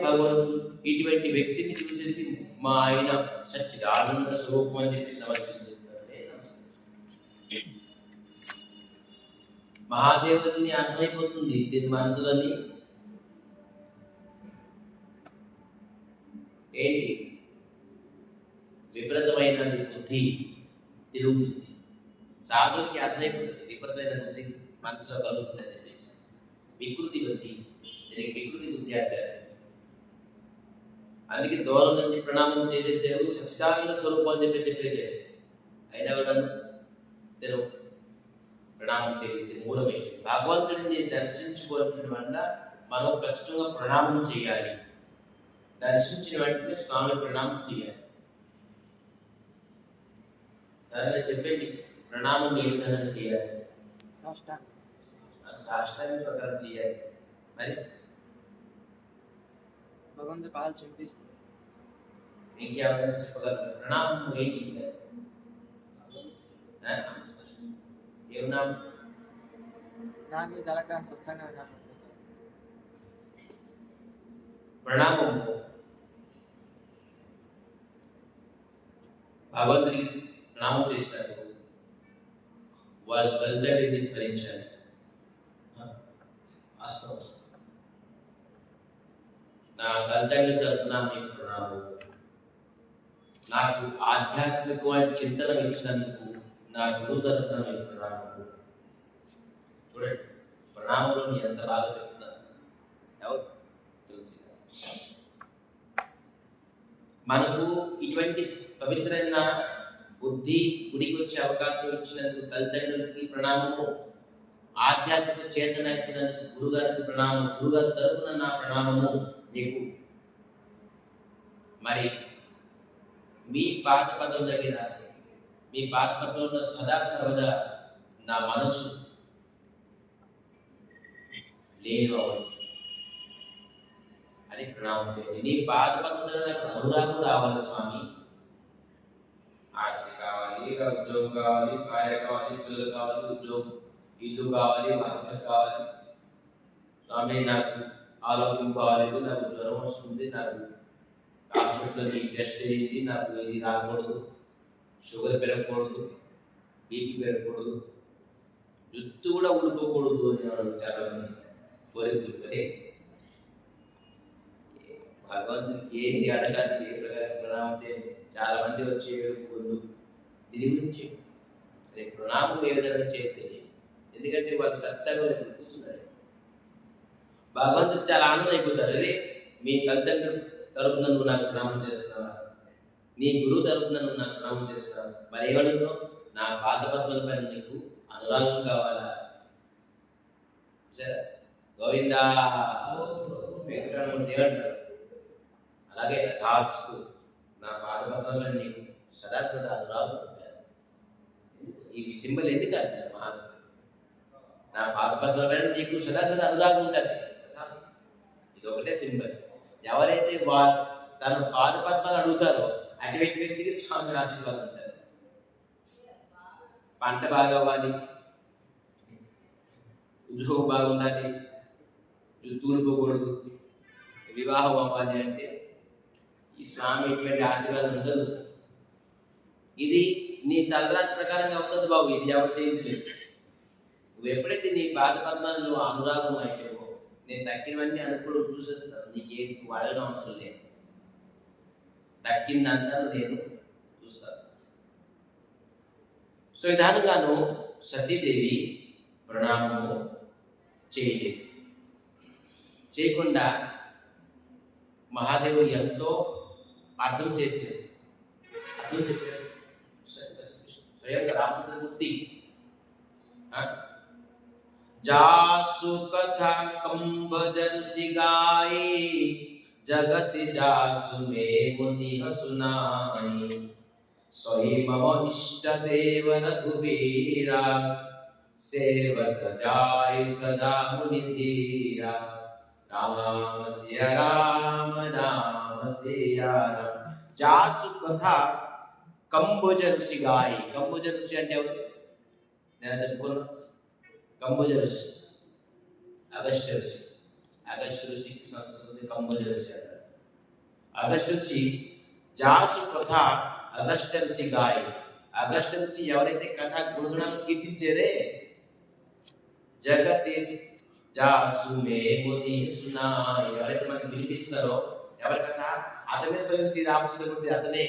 భగవంతుడు ఇటువంటి వ్యక్తిని చూసేసి మా ఆయన సచ్చిదానంద స్వరూపం అని చెప్పి నమస్కారం చేస్తారు మహాదేవుని అర్థమైపోతుంది దీని మనసులని ఏంటి విపరీతమైనది బుద్ధి తిరుగుతుంది సాధువుకి అర్థమైపోతుంది విపరీతమైన బుద్ధి మనసులో కలుగుతుంది అని చెప్పేసి వికృతి బుద్ధి దీనికి వికృతి బుద్ధి అంటారు అందుకే దూరం నుంచి ప్రణామం చేసేసారు సచ్చిదానంద స్వరూపం అని చెప్పేసారు అయినా కూడా తెలుగు ప్రణామం చేయాలి మూడో విషయం భగవంతుడిని దర్శించుకోవడం వల్ల మనం ఖచ్చితంగా ప్రణామం చేయాలి దర్శించిన వెంటనే స్వామి ప్రణామం చేయాలి చెప్పండి ప్రణామం ఏ విధంగా చేయాలి సాష్టాంగ ప్రకారం చేయాలి మరి భగవంతుడి పాదాలు చింతిస్తూ ఇంకేమైనా చెప్పగలరు ప్రణామం ఏం చేయాలి ఏమన్నా నాకు చాలా సత్సంగా వినాలి ప్రణామం భగవంతుడికి ప్రణామం చేసినట్టు వాళ్ళ తల్లిదండ్రులని స్మరించాలి వాస్తవం నా తల్లిదండ్రుల తరఫున మీకు ప్రణామం నాకు ఆధ్యాత్మికమైన చింతన ఇచ్చినందుకు నా గురువు తరఫున మీకు ప్రణామం చూడండి ప్రణామంలో ఎంత బాగా చెప్తున్నారు ఎవరు తెలుసు మనకు ఇటువంటి పవిత్రమైన బుద్ధి గుడికి వచ్చే అవకాశం ఇచ్చినందుకు తల్లిదండ్రులకి ప్రణామము ఆధ్యాత్మిక చేతన ఇచ్చినందుకు గురుగారికి ప్రణామం గురుగారి తరపున నా ప్రణామము నీకు మరి మీ పాత పదం దగ్గర మీ పాత పదంలో సదా సర్వదా నా మనస్సు లేను అని ప్రణామం చేయండి నీ పాత పదంలో నాకు అనురాగం రావాలి స్వామి ఆశ కావాలి ఉద్యోగం కావాలి భార్య కావాలి పిల్లలు కావాలి ఉద్యోగం ఇల్లు కావాలి వాహనం కావాలి స్వామి నాకు ఆరోగ్యం కాలేదు నాకు జ్వరం వస్తుంది నాకు హాస్పిటల్ని టెస్ట్ అయ్యింది నాకు ఇది రాకూడదు షుగర్ పెరగకూడదు బీపీ పెరగకూడదు జుట్టు కూడా ఊడిపోకూడదు అని చాలా మంది కోరికలు భగవంతుడికి ఏంది అడగాలి ఏ ప్రకారం ప్రణామం చేయండి చాలా మంది వచ్చి వేడుకోళ్ళు దీని గురించి ప్రణామం ఏ విధంగా చేయలేదు ఎందుకంటే వాళ్ళు సత్సంగంలో కూర్చున్నారు భగవంతుడు చాలా ఆనందం అయిపోతారు అరే మీ తల్లిదండ్రులు తరపున నువ్వు నాకు ప్రణామం చేస్తున్నావా నీ గురువు తరపున నువ్వు నాకు ప్రణామం చేస్తున్నావా మరి ఏమడుగుతావు నా పాత పద్మల పైన నీకు అనురాగం కావాలా సరే గోవిందా వెంకటరమణ దేవుడు అలాగే తథాస్తు నా పాత పద్మల నీకు సదా సదా అనురాగం ఈ సింబల్ ఎందుకు అంటారు మహాత్మ నా పాద పద్మల పైన నీకు సదా సదా అనురాగం ఉంటుంది ఇది ఒకటే సింబల్ ఎవరైతే తన పాద పద్మాలు అడుగుతారో అటువంటి వ్యక్తికి స్వామి ఆశీర్వాదం ఉంటారు. పంట బాగా అవ్వాలి, ఉద్యోగం బాగుండాలి, తూలిపోకూడదు, వివాహం అవ్వాలి అంటే ఈ స్వామి ఎటువంటి ఆశీర్వాదం ఉండదు. ఇది నీ తలరాతి ప్రకారంగా అవుతుంది బాబు, ఇది ఎవరు తెలియదు. నువ్వు ఎప్పుడైతే నీ పాద పద్మాల్లో అనురాగం అయిపోయావో నేను దక్కినవన్నీ అనుకూలం చూసేస్తాను. నీకేం నువ్వు అడగడం అవసరం లేదు, దక్కిందంతా నేను చూస్తాను. సో విధానంగాను సతీదేవి ప్రణామము చేయలేదు. చేయకుండా మహాదేవుడు ఎంతో అర్థం చేసేది. అర్థం చెప్పారు స్వయంగా రామచంద్రమూర్తి. जासु कथा कंबजरुषि गाई, जगत जासु में मुनि सुनाई। सोई मम इष्ट देव रघुवीरा, सेवक जाय सदा मुनि धीरा। राम सिया राम राम सिया राम। जासु कथा कंबोज ऋषि गाई. कंबोज ऋषि అంటే ఎవరు? నేను చెప్పుకున్నా. కంబోజ ఋషి, అగస్త్య ఋషి. అగస్త్య ఋషికి సంస్కృతి కంబోజ ఋషి అంటారు. అగస్త్య ఋషి జాసు కథ అగస్త్య ఋషి గాయి. అగస్త్య ఋషి ఎవరైతే కథ గుణగుణాలు కీర్తించారే, జగతేసి జాసు మే ముని సునాయి, ఎవరైతే మనకి వినిపిస్తున్నారో ఎవరి కథ అతనే స్వయం శ్రీరామచంద్రమూర్తి అతనే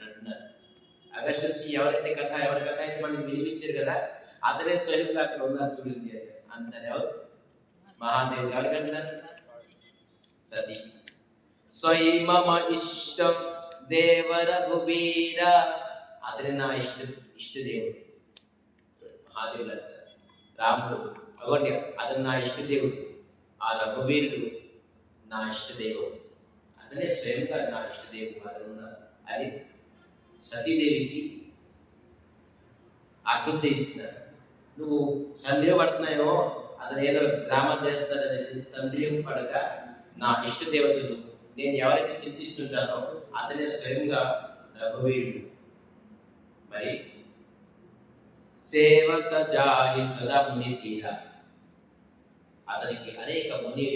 అంటున్నారు. అగస్త్య ఋషి ఎవరైతే కథ ఎవరి కథ అయితే మనకి వినిపించారు కదా అతనే స్వయంగా అక్కడ ఉన్నారు చూడండి అంటారు. ఎవరు? మహాదేవుడు. ఎవరికంటున్నారు? సతీ. స్వయి మమ ఇష్టం దేవ రఘువీర, అతనే నా ఇష్టదేవుడు. మహాదేవుడు అంటారు. రాముడు అగోండి అతను నా ఇష్టదేవుడు, ఆ రఘువీరుడు నా ఇష్టదేవుడు, అతనే స్వయంగా నా ఇష్టదేవుడు అతను అని సతీదేవికి అర్థం చేయిస్తున్నారు. నువ్వు సందేహపడుతున్నాయో అతను ఏదో డ్రామా చేస్తాడని సందేహం పడగా నా ఇష్ట దేవతలు నేను ఎవరైతే చింతిస్తుంటానో అతనే స్వయంగా రఘువీరుడు. మరి సేవక జాహి సదా ముని తీర, అతనికి అనేక ముని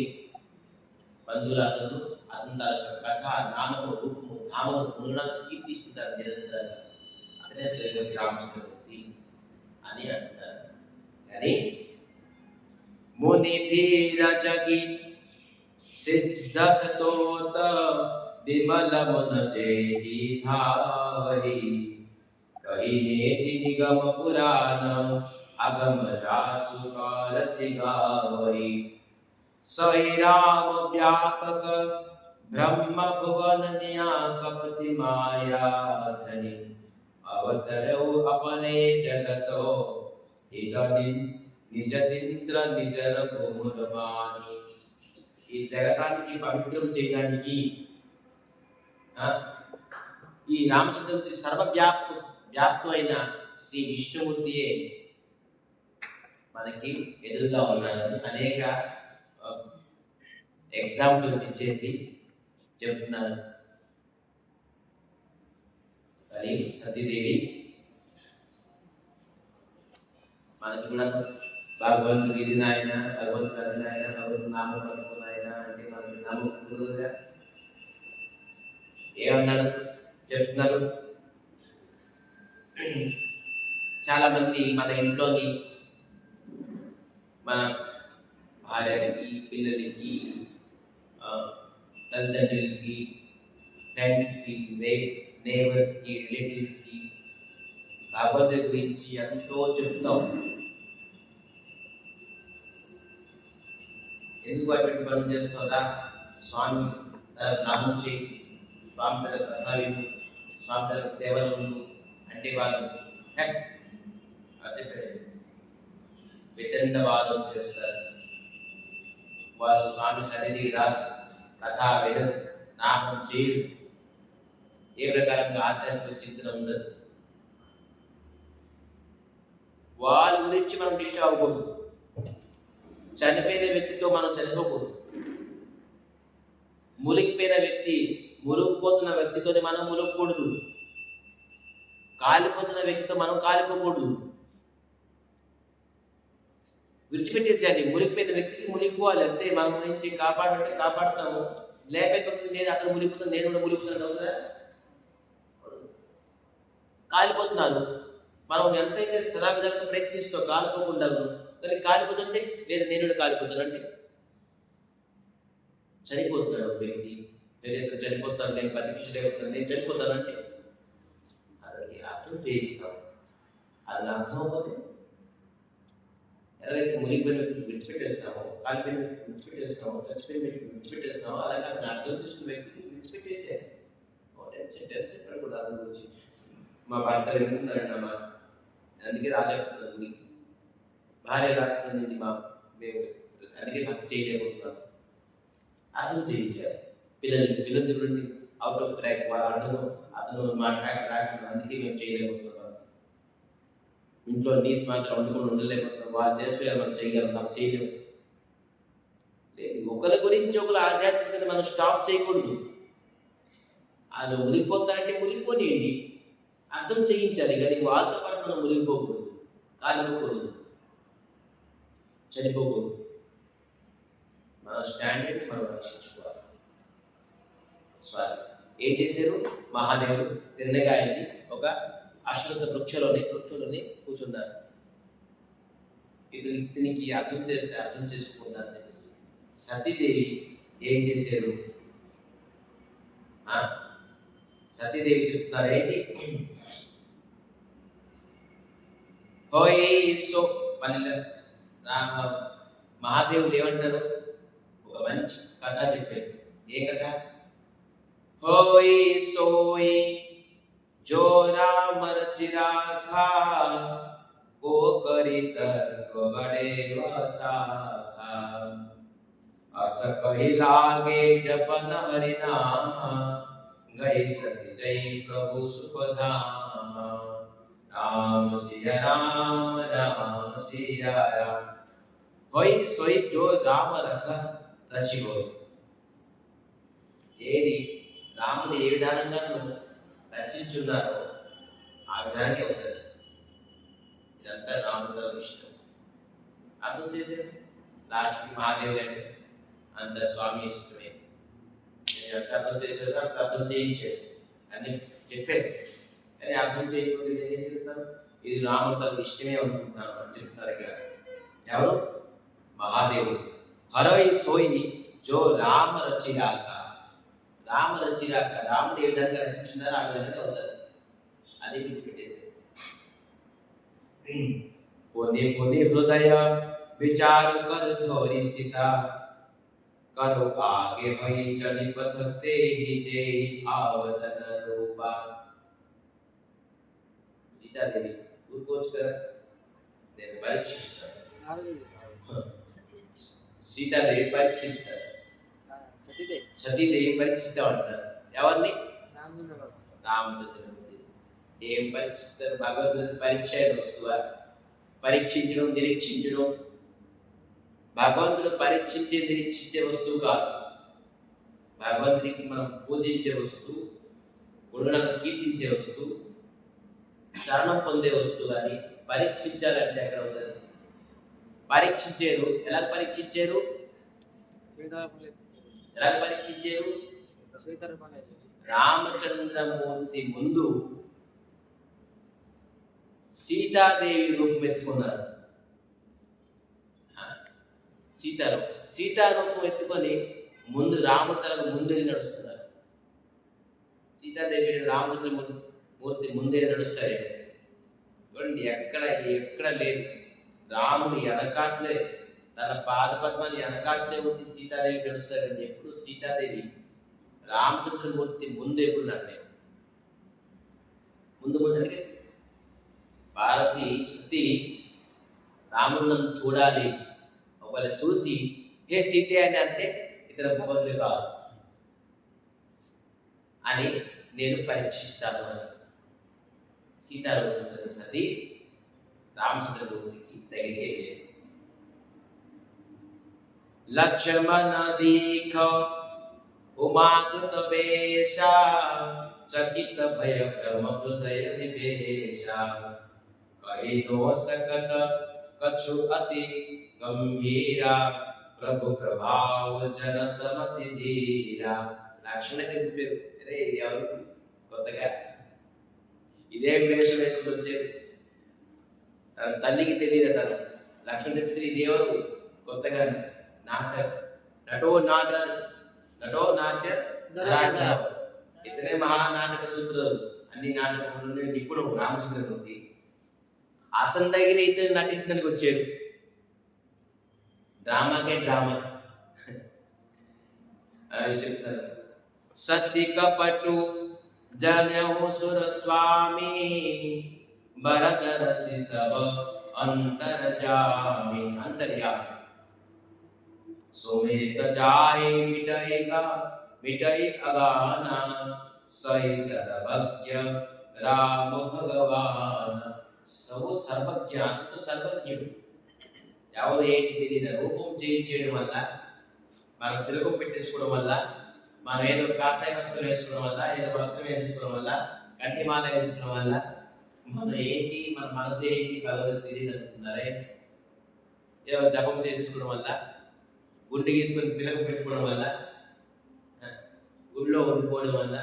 బంధువులు అతను తన కథ నామము రూపము ధామము గుణాలను కీర్తిస్తుంటారు నిరంతరంగా. అతనే స్వయంగా శ్రీరామచంద్రమూర్తి అని అంటారు. కానీ ముని ధీర జగి సిద్ధ సతోత విమల మన చేయి ధావరి, కహినేతి నిగమ పురాణ అగమ జాసు కారతి గావై. సై రామ వ్యాపక బ్రహ్మ భువన న్యాకపతి మాయాధని, అవతరౌ अपने जगतो हितनि నిజతింద్ర నిజర భూములమాని. ఈ జగతానికి పవిత్రం చేయడానికి ఈ రామచంద్రమూర్తి వ్యాప్తమైన శ్రీ విష్ణుమూర్తియే మనకి ఎదురుగా ఉన్నారని అనేక ఎగ్జాంపుల్స్ ఇచ్చేసి చెప్తున్నారు. కానీ సతీదేవి మనకి కూడా భగవంతుడు ఇది నాయన, భగవంతుడు అది నాయన, భగవంతుడు నామం అనుకున్నాయన అంటే మనకి నమ్ముకుంటుగా ఏమన్నారు చెప్తున్నారు. చాలా మంది మన ఇంట్లోని మన భార్యకి, పిల్లలకి, తల్లిదండ్రులకి, ఫ్రెండ్స్కి, నేబర్స్కి, రిలేటివ్స్కి భగవంతుడి గురించి ఎంతో చెప్తాం. ఎందుకు అటువంటి పనులు చేస్తారా? స్వామి నామం చేయి, స్వామి తన కథావిను, స్వామి తన సేవలు అంటే వాళ్ళు వితండవాదం చేస్తారు. వాళ్ళు స్వామి సన్నిధికి రాదు, కథా వినరు, నామం చేయరు, ఏ ప్రకారంగా ఆధ్యాత్మిక చింతన ఉండదు. వాళ్ళ గురించి మనం డిస్టర్బ్ అవ్వకూడదు. చనిపోయిన వ్యక్తితో మనం చనిపోకూడదు. మునిగిపోయిన వ్యక్తి, మునిగిపోతున్న వ్యక్తితోనే మనం మునగకూడదు. కాలిపోతున్న వ్యక్తితో మనం కాలిపోకూడదు. విడిచిపెట్టేసేయాలి. మునిగిపోయిన వ్యక్తికి మునిగిపోవాలి అంతే. మనం ఏంటి కాపాడంటే కాపాడుతాము, లేకపోతే నేను అక్కడ మునిగిపోతాను, నేను కూడా మునిగిపోతాను అవుతుందా? కాలిపోతున్నాను, మనం ఎంతైతే సదావిధంగా ప్రయత్నిస్తాం కాలిపోకుండా, కానీ కాలిపోతుంటే లేదా నేను కూడా కాలిపోతానంటే చనిపోతున్నాడు ఒక వ్యక్తి. నేను చనిపోతాను, నేను బతికించలేకపోతాను, నేను చనిపోతానంటే అది అర్థం చేయిస్తాం. అది అర్థం అవ్వదు. ఎలాగైతే మునిగిపోయిన వ్యక్తిని విడిచిపెట్టేస్తామో, కాలిపోయిన వ్యక్తిని విడిచిపెట్టేస్తామో, చచ్చిపోయిన వ్యక్తిని విడిచిపెట్టేస్తామో, అలాగే అతను అర్థం చేసుకున్న వ్యక్తిని విడిచిపెట్టేసాను. కూడా దాని గురించి మా భర్త వింటున్నాడమ్మా, అందుకే రాలేకపోతున్నాను, మీకు భార్య రాకపోయింది, మేము అందుకే భక్తి చేయలేకపోతున్నాం. అర్థం చేయించాలి. పిల్లలు చూడండి, అవుట్ ఆఫ్ ట్రాక్, వాళ్ళ అతను మా ట్రాక్ రాకుండా, అందుకే మేము చేయలేకపోతున్నాం. ఇంట్లో నీస్ మాత్రం వండుకొని ఉండలేకపోతున్నాం. వాళ్ళు చేస్తే మనం చేయగలం, మనం చేయలేము. లేదు, ఒకరి గురించి ఒకరు ఆధ్యాత్మికత మనం స్టాప్ చేయకూడదు. అది మునిగిపోతారంటే మునిగిపోనియండి, అర్థం చేయించాలి. కానీ వాళ్ళతో పాటు మనం మునిగిపోకూడదు, కాలిపోకూడదు, చనిపోకూడదు. మన స్టాండర్డ్ మనం రక్షించుకోవాలి. ఏం చేశారు మహాదేవుడు? తిన్నగా అయింది, ఒక అశ్వత్థ వృక్షంలోనే కూర్చున్నారు. ఇది వ్యక్తినికి అర్థం చేస్తే అర్థం చేసుకున్నారు. సతీదేవి ఏం చేశారు? సతీదేవి చెప్తున్నారు ఏంటి? మహాదేవుడు ఏమంటారు? ఒక మంచి కథ చెప్పారు. ఏ కథ? హోయ్ సోయ్ जो राम रचि राखा, को करि तर्क बड़े वसाखा। अस कहि लागे जपन हरि नाम, गई सति जय प्रभु सुख धाम। राम सिया राम, राम सिया राम। होई सोई जो राम रचि होय. ఏది రాముడు ఏ విధానంగా రచించున్నారో ఆ విధానికి అవుతుంది. ఇదంతా రాముడితో ఇష్టం. అర్థం చేశారు. లాస్ట్ మహాదేవుడు అంటే అంత స్వామి ఇష్టమే. నేను ఎంత అర్థం చేశాడు, అంత అర్థం చేయించాడు అని చెప్పాడు. కానీ అర్థం చేయకపోతే నేను ఏం చేస్తాను? ఇది రాముడితో ఇష్టమే అనుకుంటున్నాను అని చెప్తున్నారు ఇక్కడ. ఎవరు? మహాదేవుడు. హరై సోయి జో రామ రచిరాక. రామ రచిరాక, రాముడు ఏ విధంగా రచించున్నారో ఆ విధంగా అవుతారు. అది విడిచిపెట్టేసారు. कोने कोने हृदय विचार कर थोरी सीता, करो आगे भई चली पथ ते ही जे आवतन रूपा. सीता देवी ఉద్కోచుకర నేను పరీక్షిస్తాను. సీతాదేవి పరీక్షిస్తారు. సతీదేవి పరీక్షిస్తా ఉంటారు. ఎవరిని? రామచంద్రమూర్తి. ఏం పరీక్షిస్తారు? భగవంతుని పరీక్ష వస్తువా? పరీక్షించడం, నిరీక్షించడం. భగవంతుడు పరీక్షించే నిరీక్షించే వస్తువు కాదు. భగవంతుడికి మనం పూజించే వస్తువు, గుణాలను కీర్తించే వస్తువు, శరణం పొందే వస్తువు. కానీ పరీక్షించాలంటే ఎక్కడ అవుతుంది? పరీక్షించారు. ఎలా పరీక్షించారు? ఎలా పరీక్షించారు? రామచంద్రమూర్తి ముందు సీతాదేవి రూపం ఎత్తుకున్నారు. సీతారూపం ఎత్తుకొని ముందు రాముడి తలకు ముందే నడుస్తున్నారు. సీతాదేవి రామచంద్రమూర్తి ముందే నడుస్తారు. చూడండి, ఎక్కడ లేదు. రాముడు వెనకాట్లే, తన పాదపద్మాన్ని వెనకాట్లే ఉండి సీతాదేవి నడుస్తారని. ఎప్పుడు సీతాదేవి రామచంద్రమూర్తి ముందు ఎప్పుడు నడలే. ముందు అంటే భారతి సతీ రాముడు నన్ను చూడాలి, ఒకవేళ చూసి హే సీతే అని అంటే ఇతర భగవంతుడు కాదు అని నేను పరీక్షిస్తాను అని సీతారామ సతీ రామచంద్రమూర్తికి దగ్గరికి వెళ్ళేది. లక్ష్మణ దీఖ उमाकृत वेशा चकित भय क्रम हृदय विवेशा कही नो सकत कछु अति गंभीरा प्रभु प्रभाव जनत मति धीरा లక్షణ తెలిసిపోయారు అరే ఇది ఎవరు కొత్తగా ఇదే వేషం వేసుకుని వచ్చారు తల్లికి తెలియదు తను లక్షణ తెలిసి ఇది ఎవరు కొత్తగా నటో నాట్య ఇతనే మహానాటక సూత్రుడు అన్ని నాటకంలో నిపుణుడు రామచంద్రమూర్తి అతని దగ్గర ఇతను నటించడానికి వచ్చాడు డ్రామాకే డ్రామా చెప్తారు సత్య కపటు జనసుర స్వామి భరతరసి సభ అంతర్యామి सुमित जाए मिटई अगाना सही सर्वज्ञ राम भगवान सब सर्वज्ञ तो सर्वज्ञ ఎవరు ఏంటి తెలియదు రూపం చేంజ్ చేయడం వల్ల మనం తెలుగు పెట్టేసుకోవడం వల్ల మనం ఏదో కాషాయ వస్త్రం వేసుకోవడం వల్ల ఏదో వస్త్రం వేసుకోవడం వల్ల కంటిమాల వేసుకోవడం వల్ల మనం ఏంటి మన మనసు ఏంటి భగవద్గీత తెలియదు అనుకున్నారే ఏదో జపం చేసుకోవడం వల్ల గుండె గీసుకొని పిల్లలు పెట్టుకోవడం వల్ల గుడిలో ఉండిపోవడం వల్ల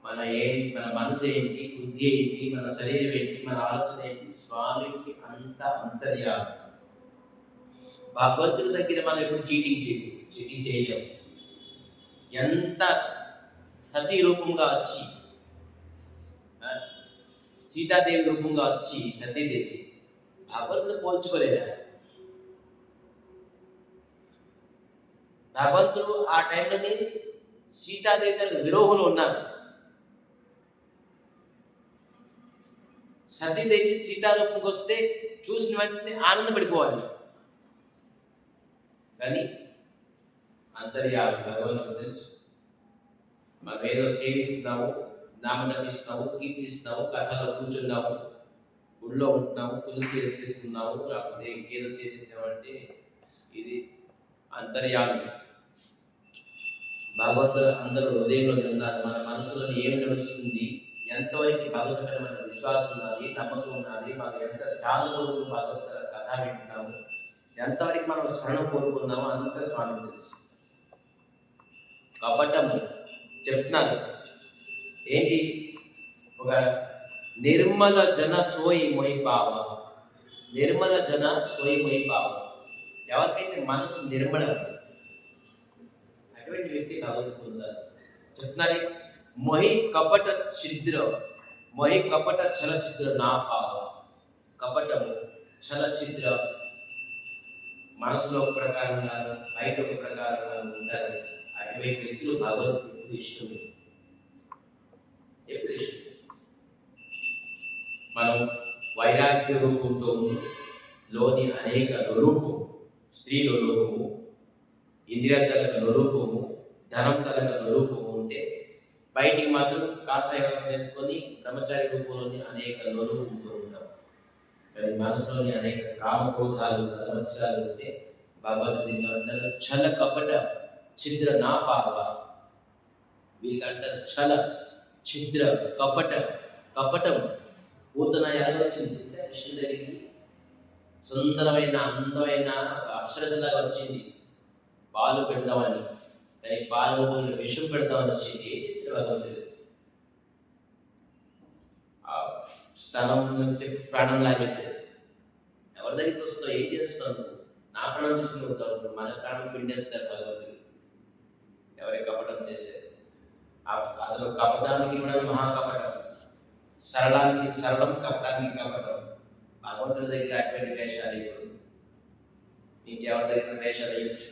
మన మనసు ఏంటి బుద్ధి ఏంటి మన శరీరం ఏంటి మన ఆలోచన ఏంటి స్వామికి అంత అంతర్యామి భగవంతుడి దగ్గర మనం ఎప్పుడు చీటింగ్ చేయలేం ఎంత సతీ రూపంగా వచ్చి సీతాదేవి రూపంగా వచ్చి సతీదేవి భగవంతుడు పోల్చుకోలేదా భగవంతుడు ఆ టైంలోనే సీతాదేవి దగ్గర విరోహులు ఉన్నారు సతీదేవి సీతారూపంకి వస్తే చూసిన వెంటనే ఆనందపడిపోవాలి కానీ అంతర్యామి భగవంతుడు తెలుసు మనం ఏదో సేవిస్తున్నాము నామజపిస్తున్నాము కీర్తిస్తున్నాము కథలో కూర్చున్నాము గుళ్ళో ఉంటున్నాము తులసి వేసేస్తున్నాము లేకపోతే ఇంకేదో చేసేసామంటే ఇది అంతర్యామి భగవంతుడు అందరూ హృదయంలో ఉన్నారు మన మనసులో ఏం నడుస్తుంది ఎంతవరకు భగవంతుడమైన విశ్వాసం ఉన్నది నమ్మకం ఉన్నది మనం ఎంత ధ్యానంలో భగవంతుల కథ వింటున్నాము ఎంతవరకు మనం స్మరణ కోరుకున్నామో అంత స్వామి తెలుసు కపటము చెప్తున్నారు ఏంటి ఒక నిర్మల జన సోయి మొయి భావ నిర్మల జన సోయి మొయి భావ ఎవరికైతే మనసు నిర్మలం అటువంటి వ్యక్తి భగవంతుడు చెప్తున్నారు మొహి కపట చల ఛిద్ర నా భావ కపటము చల ఛిద్ర మనసులో ఒక ప్రకారంగా బయట ఒక ప్రకారంగా ఉంటారు అటువంటి వ్యక్తులు భగవంతుడు ఇష్టమే ఎప్పుడు ఇష్టం మనం వైరాగ్య రూపంతో లోని అనేక రూపం స్త్రీల రూపము ఇంద్రియ తలక రూపము ధనం తలక రూపము ఉంటే బయటికి మాత్రం కాషాయ వస్త్రం వేసుకొని బ్రహ్మచారి రూపంలోని అనేక రూపంతో ఉంటాం కానీ మనసులోని అనేక కామక్రోధాలు అలమత్సరాలు ఉంటే భగవద్గీత అంటారు ఛల కపట ఛిద్ర నా పాప వీకంటారు ఛల ఛిద్ర కపటం పూతన ఎలా వచ్చింది కృష్ణుడి దగ్గరికి సుందరమైన అందమైన అప్సరసలాగా వచ్చింది పాలు పెడదామని దానికి పాల రూపంలో విషం పెడదామని వచ్చింది ఏం చేసిన భగవంతుడు స్థలం నుంచి ప్రాణం లాగేసాడు ఎవరి దగ్గరికి వస్తున్నావు ఏం చేస్తున్నావు నా ప్రాణం తీసుకుంటావు మన ప్రాణం పిండేస్తారు భగవంతుడు ఎవరి కపటం చేశారు అసలు కపటానికి కూడా మహాకపటం సరళానికి సరళం కపటానికి కపటం భగవంతుడి దగ్గర అటువంటి వేషాలు ఇప్పుడు నీకెవరి దగ్గర వేషాలు వేయచ్చు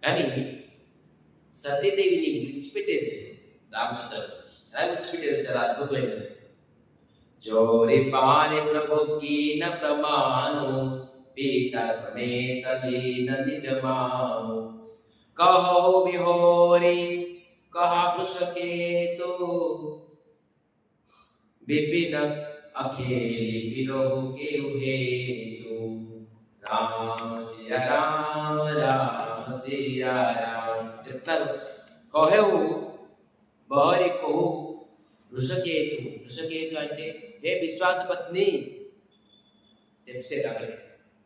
కానీ సతీదేవిని విడిచిపెట్టేసి రామచంద్రుడు ఎలా విడిచిపెట్టేది చాలా అద్భుతమైనది జోరి పాలి ప్రభు కీన ప్రమాను పీత సమేత లీన నిజమాను कहो बिहोरी कहा वृषकेतु विपिन अखेली विरोह के हेतु राम सिया राम राम सिया राम చెప్తారు. కహెవు బహరి కహు ఋషకేతు. ఋషకేతు అంటే ఏ విశ్వాస పత్ని చెప్పారు అక్కడ.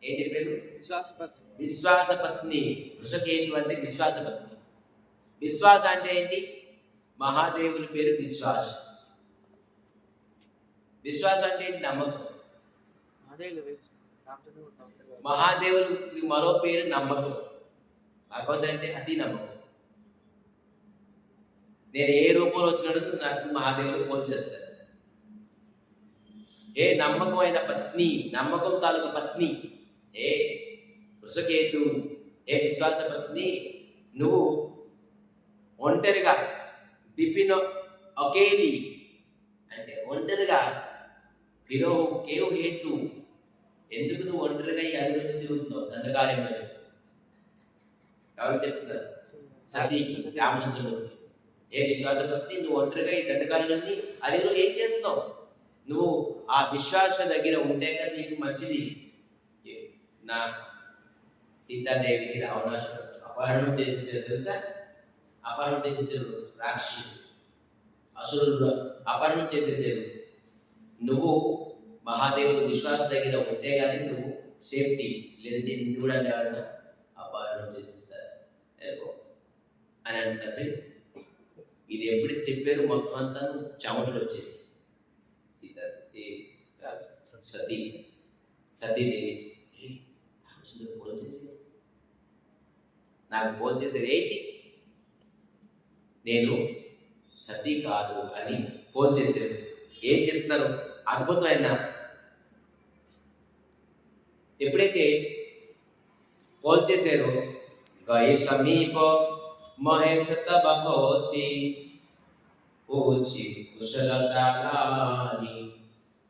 ఏం చెప్పారు? విశ్వాస పత్ని. ఋషకేతు అంటే విశ్వాస పత్ని. విశ్వాస అంటే ఏంటి? మహాదేవుని పేరు విశ్వాస. విశ్వాసం అంటే ఏంటి? నమ్మకం. మహాదేవుడికి మరో పేరు నమ్మకం. భగవంతుడు అంటే అతి నమ్మకం. నేను ఏ రూపంలో వచ్చినాడు నాకు మహాదేవుడు పోల్ చేస్తాడు. ఏ నమ్మకమైన పత్ని, నమ్మకం తాలూకు పత్ని, ఏ వృషకేతు, ఏ విశ్వాస పత్ని, నువ్వు ఒంటరిగా బిపిన్ ఒకేలి అంటే ఒంటరిగా ఫిరో కేవు హేతు, ఎందుకు నువ్వు ఒంటరిగా ఈ అడవిలో తిరుగుతున్నావు దండకార్యంలో? ఎవరు చెప్తున్నారు? సతీ రామచంద్రుడు. ఏ విశ్వాస పత్ని, నువ్వు ఒంటరిగా ఈ దండకార్యాన్ని అడవిలో ఏం చేస్తున్నావు? నువ్వు ఆ విశ్వాస దగ్గర ఉంటే కదా నీకు మంచిది. నా సీతాదేవిని రావణాసుడు అపహరణం చేసేసారు తెలుసా? అపహరణం చేసేసారు రాక్షసుడు, అసురుడు అపహరణం చేసేసారు. నువ్వు మహాదేవుడు విశ్వాస దగ్గర ఉంటే కానీ నువ్వు సేఫ్టీ, లేదంటే నిన్ను కూడా ఎవరైనా అపహరణం చేసేస్తారు అని అంటే ఇది ఎప్పుడు చెప్పారు? మొత్తం అంతా చెమటలు వచ్చేసి సతీదేవి ఫోన్ చేసి నాకు ఫోన్ చేసేది ఏంటి? నేను సతీ కాదు అని ఫోన్ చేశారు. ఏం చెప్తున్నారు? అద్భుతమైన ఎప్పుడైతే ఫోన్ చేశారో గయ సమీప మహేశ తబహోసి పూచి కుశలతాని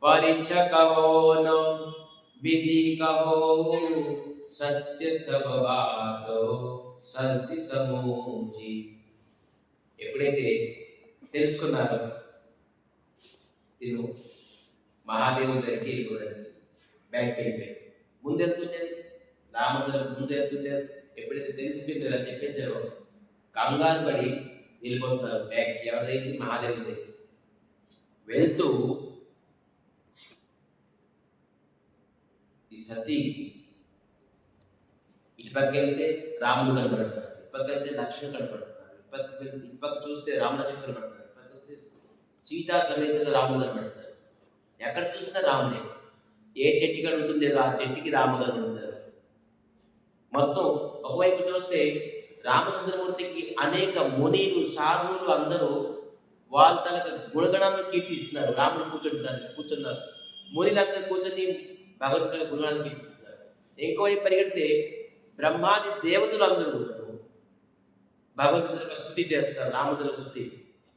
परिचकवो विधि कहो सत्य सब बातो संति समूచి. ఎప్పుడైతే తెలుసుకున్నారో నేను మహాదేవుడి దగ్గరికి వెళ్ళిపోయాను. బ్యాక్ వెళ్ళిపోయాను. ముందెళ్తుండేది రామచంద్ర ముందెళ్తుండేది. ఎప్పుడైతే తెలిసిపోయిందో ఇలా చెప్పేశారో కంగారు పడి వెళ్ళిపోతున్నారు బ్యాక్. ఎవరైంది? మహాదేవుడి దగ్గర వెళ్తూ ఈ సతీ ఇటుపక్క వెళ్తే రాముడు కనపడతారు, ఇటుపక్క వెళ్తే లక్ష్మణ్ కనపడతారు, ఇటుపక్క చూస్తే రామ లక్ష్మణ్ కనపడతారు, ఇటుపక్క వెళ్తే సీతా సమేతంగా రాముడు కనపడతారు. ఎక్కడ చూసినా రాముడే. ఏ చెట్టు కనబడుతుంది ఆ చెట్టుకి రాము కనపడతారు. మొత్తం ఒకవైపు చూస్తే రామచంద్రమూర్తికి అనేక మునీలు సాధువులు అందరూ వాళ్ళ తన గుణగణాలను కీర్తిస్తున్నారు. రాముడు కూర్చున్నారు. మునీలందరూ కూర్చొని భగవంతుని గుణాలను కీర్తిస్తున్నారు. ఇంకోవైపు పరిగెడితే బ్రహ్మాది దేవతలు అందరూ భగవంతుని స్తుతి చేస్తారు. రాముడు స్తుతి.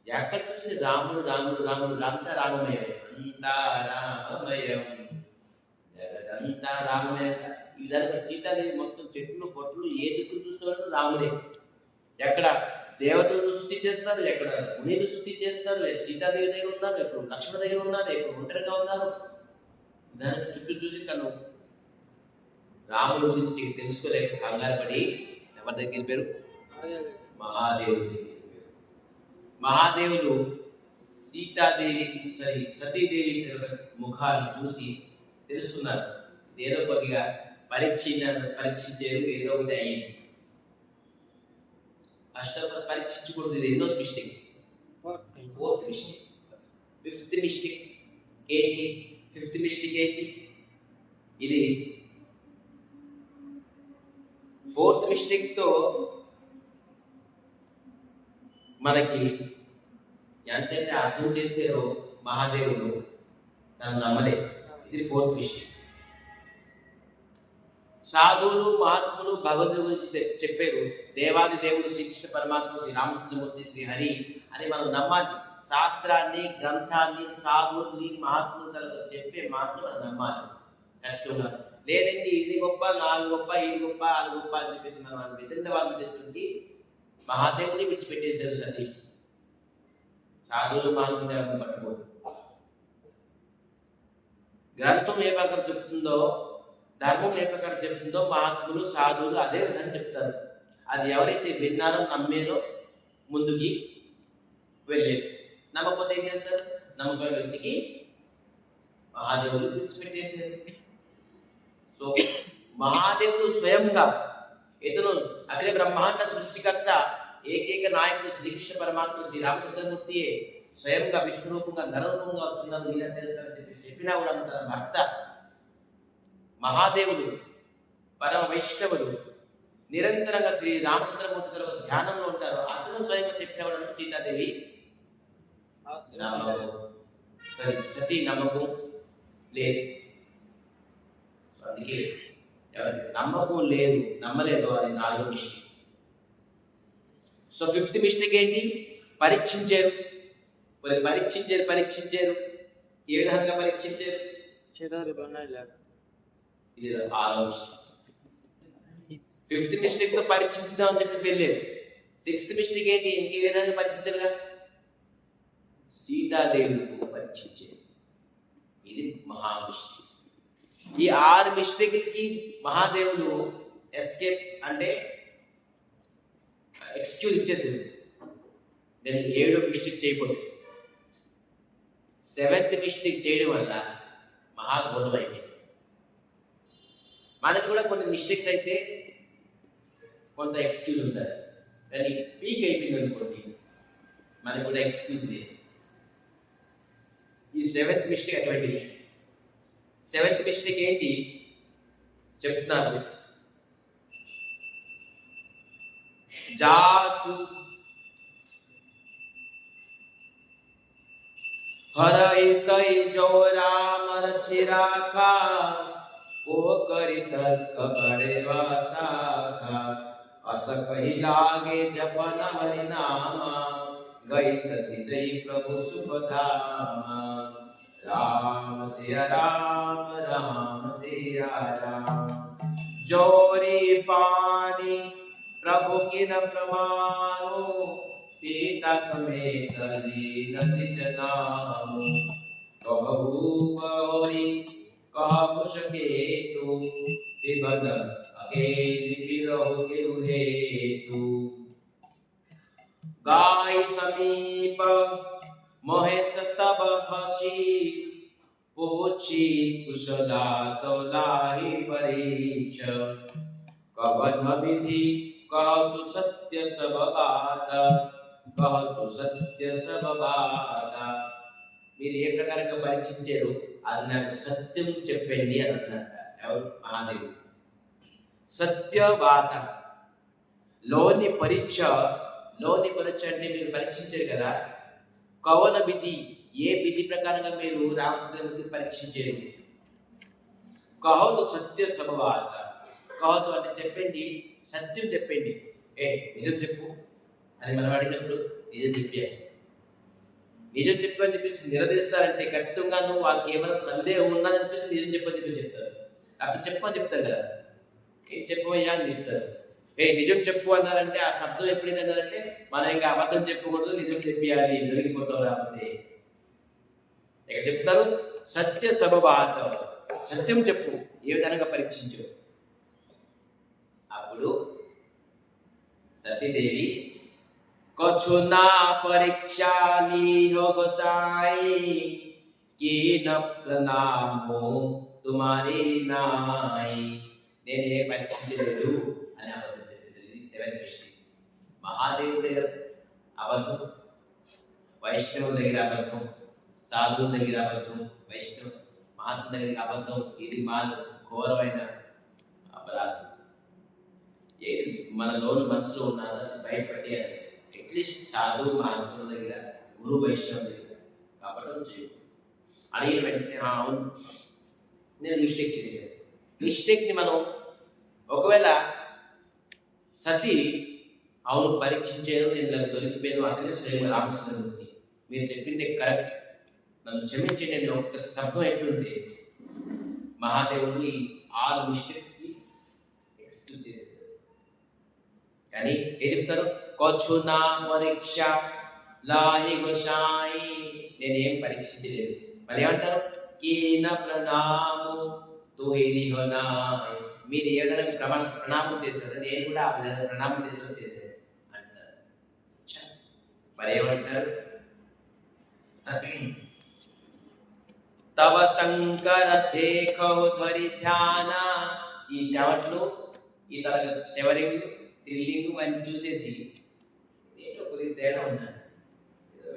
ఎక్కడ చూసి రాముడు రాముడు రాముడు అంతా రామమయం, అంతా రామమయం, జగదంతా రామమయం. ఇదంతా సీతాదేవి మొత్తం చెట్లు పొట్లు ఏ దిక్కు చూసేవాళ్ళు రాముడే. ఎక్కడ దేవతలు స్తుతి చేస్తున్నారు, ఎక్కడ మునిలు స్తుతి చేస్తున్నారు. సీతాదేవి దగ్గర ఉన్నారు, ఎప్పుడు లక్ష్మణ దగ్గర ఉన్నారు, ఎప్పుడు ఒంటరిగా ఉన్నారు. దానికి చుట్టూ చూసి తను రాముడు గురించి తెలుసుకోలేక కంగారు పడి ఎవరి దగ్గర పేరు? మహాదేవుడి దగ్గర పేరు. మహాదేవుడు సతీదేవి ముఖాన్ని చూసి తెలుసుకున్నారు. ఏదో కొద్దిగా పరీక్షించారు, ఏదో ఒకటి అయ్యింది. పరీక్షించకూడదు, ఇది ఎన్నో mistake. Fourth mistake. Fifth mistake ఏంటి? ఫిఫ్త్ మిస్టేక్ ఏంటి? ఇది ఫోర్త్ మిస్టేక్ తో మనకి ఎంతైతే అర్థం చేశారో మహాదేవుడు తను నమ్మలే. ఇది ఫోర్త్ మిస్టేక్. సాధువులు మహాత్ములు భగవద్గీత గురించి చెప్పారు. దేవాది దేవుడు శ్రీకృష్ణ పరమాత్మ, శ్రీ రామచంద్రమూర్తి, శ్రీహరి అని మనం నమ్మాలి. శాస్త్రాన్ని, గ్రంథాన్ని, సాధువుల్ని, మహాత్ములు చెప్పే మాటలు మనం నమ్మాలి ఖచ్చితంగా. లేదండి ఇది గొప్ప, నాలుగు గొప్ప, ఇది గొప్ప, అది గొప్ప అని చెప్పేసి మనం విధంగా వాళ్ళు చేసుకుంటే మహాదేవుని విడిచిపెట్టేశారు సతీ. సాధువులు మహాత్ములు పట్టుకోదు. గ్రంథం ఏ ప్రకారం చెప్తుందో, ధర్మం ఏ ప్రకారం చెప్తుందో మహాత్ములు సాధువులు అదే విధంగా చెప్తారు. అది ఎవరైతే విన్నారో నమ్మేరో ముందుకి వెళ్ళేది. నమ్మకపోతే ఏం చేస్తారు? నమ్మకం వ్యక్తికి మహాదేవుడు విడిచిపెట్టేసారు. సో మహాదేవుడు స్వయంగా ఇతను అఖిల బ్రహ్మాండ సృష్టికర్త ఏకైక నాయకుడు శ్రీకృష్ణ పరమాత్మ శ్రీరామచంద్రమూర్తియే స్వయంగా విష్ణు రూపంగా నరరూపంగా వచ్చినారు మీరే తెలుస్తారని చెప్పి చెప్పినా కూడా తన భర్త మహాదేవుడు పరమ వైష్ణవుడు నిరంతరంగా శ్రీ రామచంద్రమూర్తి గారు ధ్యానంలో ఉంటారు. అతను స్వయంగా చెప్పిన కూడా సీతాదేవి సతీ నమ్మకం లేదు. అందుకే ఎవరికి నమ్మకం లేదు, నమ్మలేదు, అది 4వ మిస్టేక్. సో 5th మిస్టేక్ ఏంటి? పరీక్షించారు. పరీక్షించారు. ఏ విధంగా పరీక్షించారు? ఇది 6వ మిస్టేక్. 5th మిస్టేక్ తో పరీక్షించుదాం అని చెప్పేసి వెళ్ళారు. 6th మిస్టేక్ ఏంటి? ఇంకే విధంగా పరీక్షించారుగా? సీతాదేవిని పరీక్షించారు. ఇది మహా మిస్టేక్. ఈ 6 మిస్టేక్లకి మహాదేవులు ఎస్కేప్ అంటే ఎక్స్క్యూజ్ ఇచ్చేది. నేను 7వ మిస్టేక్ చేయకూడదు. 7th మిస్టేక్ చేయడం వల్ల మహాఘోరం అయిపోయింది. మనకు కూడా కొన్ని మిస్టేక్స్ అయితే కొంత ఎక్స్క్యూజ్ ఉంటుంది, కానీ పీక్ అయిపోయింది అనుకోండి మనకు కూడా ఎక్స్క్యూజ్ లేదు. ఈ 7th మిస్టేక్ అటువంటిది. 7th మిస్టేక్ ఏంటి చెప్తున్నాను. जासु हरई सई जो राम रचिराखा ओ करी तर्क बड़े वासाखा अस कही लागे जपन हरि नामा गई सती जय प्रभु सुखधामा राम सिया राम राम सिया राम जोरी पानी प्रभु की न प्रमाणो सीता समेत लीन निज नामो कबहूपरि कामुष केतु विबद अकेली विरह के हेतु गाय समीप महेश तब हसी पूछी कुशला तो लाही परीक्ष कवन विधि कहतु सत्य सब बात कहतु सत्य सब बात మీరు ఏ ప్రకారంగా పరీక్షించారు అది నాకు సత్యం చెప్పండి అని అన్నట్ట. ఎవరు? మహాదేవుడు. సత్యవాత లోని పరీక్ష అంటే మీరు పరీక్షించారు కదా. కవన విధి, ఏ విధి ప్రకారంగా మీరు రామచంద్రమూర్తిని పరీక్షించారు. కహతు సత్య సమవాత, కహతు అంటే చెప్పండి, సత్యం చెప్పండి. నిజం చెప్పు అని మనం అడిగినప్పుడు నిజం చెప్పారు. నిజం చెప్పు అని చెప్పేసి నిలదీస్తారంటే ఖచ్చితంగా నువ్వు వాళ్ళకి ఏమైనా సందేహం ఉన్నదని చెప్పేసి నిజం చెప్పని చెప్పేసి చెప్తారు. అప్పుడు చెప్పని చెప్తారు కదా, ఏం చెప్పవయ్యా అని చెప్తారు. నిజం చెప్పు అన్నారంటే ఆ శబ్దం ఎప్పుడైతే అన్నారంటే మనం ఇంకా అబద్ధం చెప్పకూడదు, నిజం చెప్పాలి, దొరికిపోతాం. రాకపోతే ఇక్కడ చెప్తారు సత్య సబబాత, సత్యం చెప్పు, ఏ విధంగా పరీక్షించు. అప్పుడు సతీదేవి कछु ना परीक्षा ली हो गोसाई की न प्रणामो तुम्हारी नाई నేనే పరీక్షించలేదు అని అబద్ధం చెప్పేసి. ఇది 7th మిస్టేక్. మహాదేవుడి దగ్గర అబద్ధం, వైష్ణవుల దగ్గర అబద్ధం, సాధువుల దగ్గర అబద్ధం, వైష్ణవ మహాత్మ దగ్గర అబద్ధం. ఇది ఘోరమైన అపరాధం. ఏది మనలోని మనసులో ఉన్నదని భయపడి అట్లీస్ట్ సాధు మహాత్ముల దగ్గర, గురు వైష్ణవ దగ్గర కాబట్టి అడిగిన వెంటనే అవును నేను మిస్టేక్ చేశాను. మిస్టేక్ని మనం ఒకవేళ సతీ అవును పరీక్షించాను, నేను నాకు దొరికిపోయాను, అతనే స్వయం రామచంద్రమూర్తి, మీరు చెప్పింది కరెక్ట్, నన్ను క్షమించి నేను ఒక శబ్దం ఎట్లుంటే మహాదేవుడు ఈ 6 మిస్టేక్స్కి ఎక్స్క్యూజ్ చేశారు. కానీ ఏం చెప్తారు? కछु నా పరీక్ష లాహి గోసాయి, నేనేం పరీక్షించలేదు. మరి ఏమంటారు? కీన ప్రణాము తుహిలి హోనాయి, మీరు ఏ విధంగా ప్రణామం చేశారు నేను కూడా ఆ విధంగా ప్రణామం చేసి వచ్చేసాను అంటారు. మరి ఏమంటారు? తవ శంకర దేఖౌ ధ్వరి ధ్యాన. ఈ చెవట్లు, ఈ తరగతి శివరింగ్ త్రిల్లింగ్ అని చూసేసి ఏదో కొద్దిగా తేడా ఉన్నారు,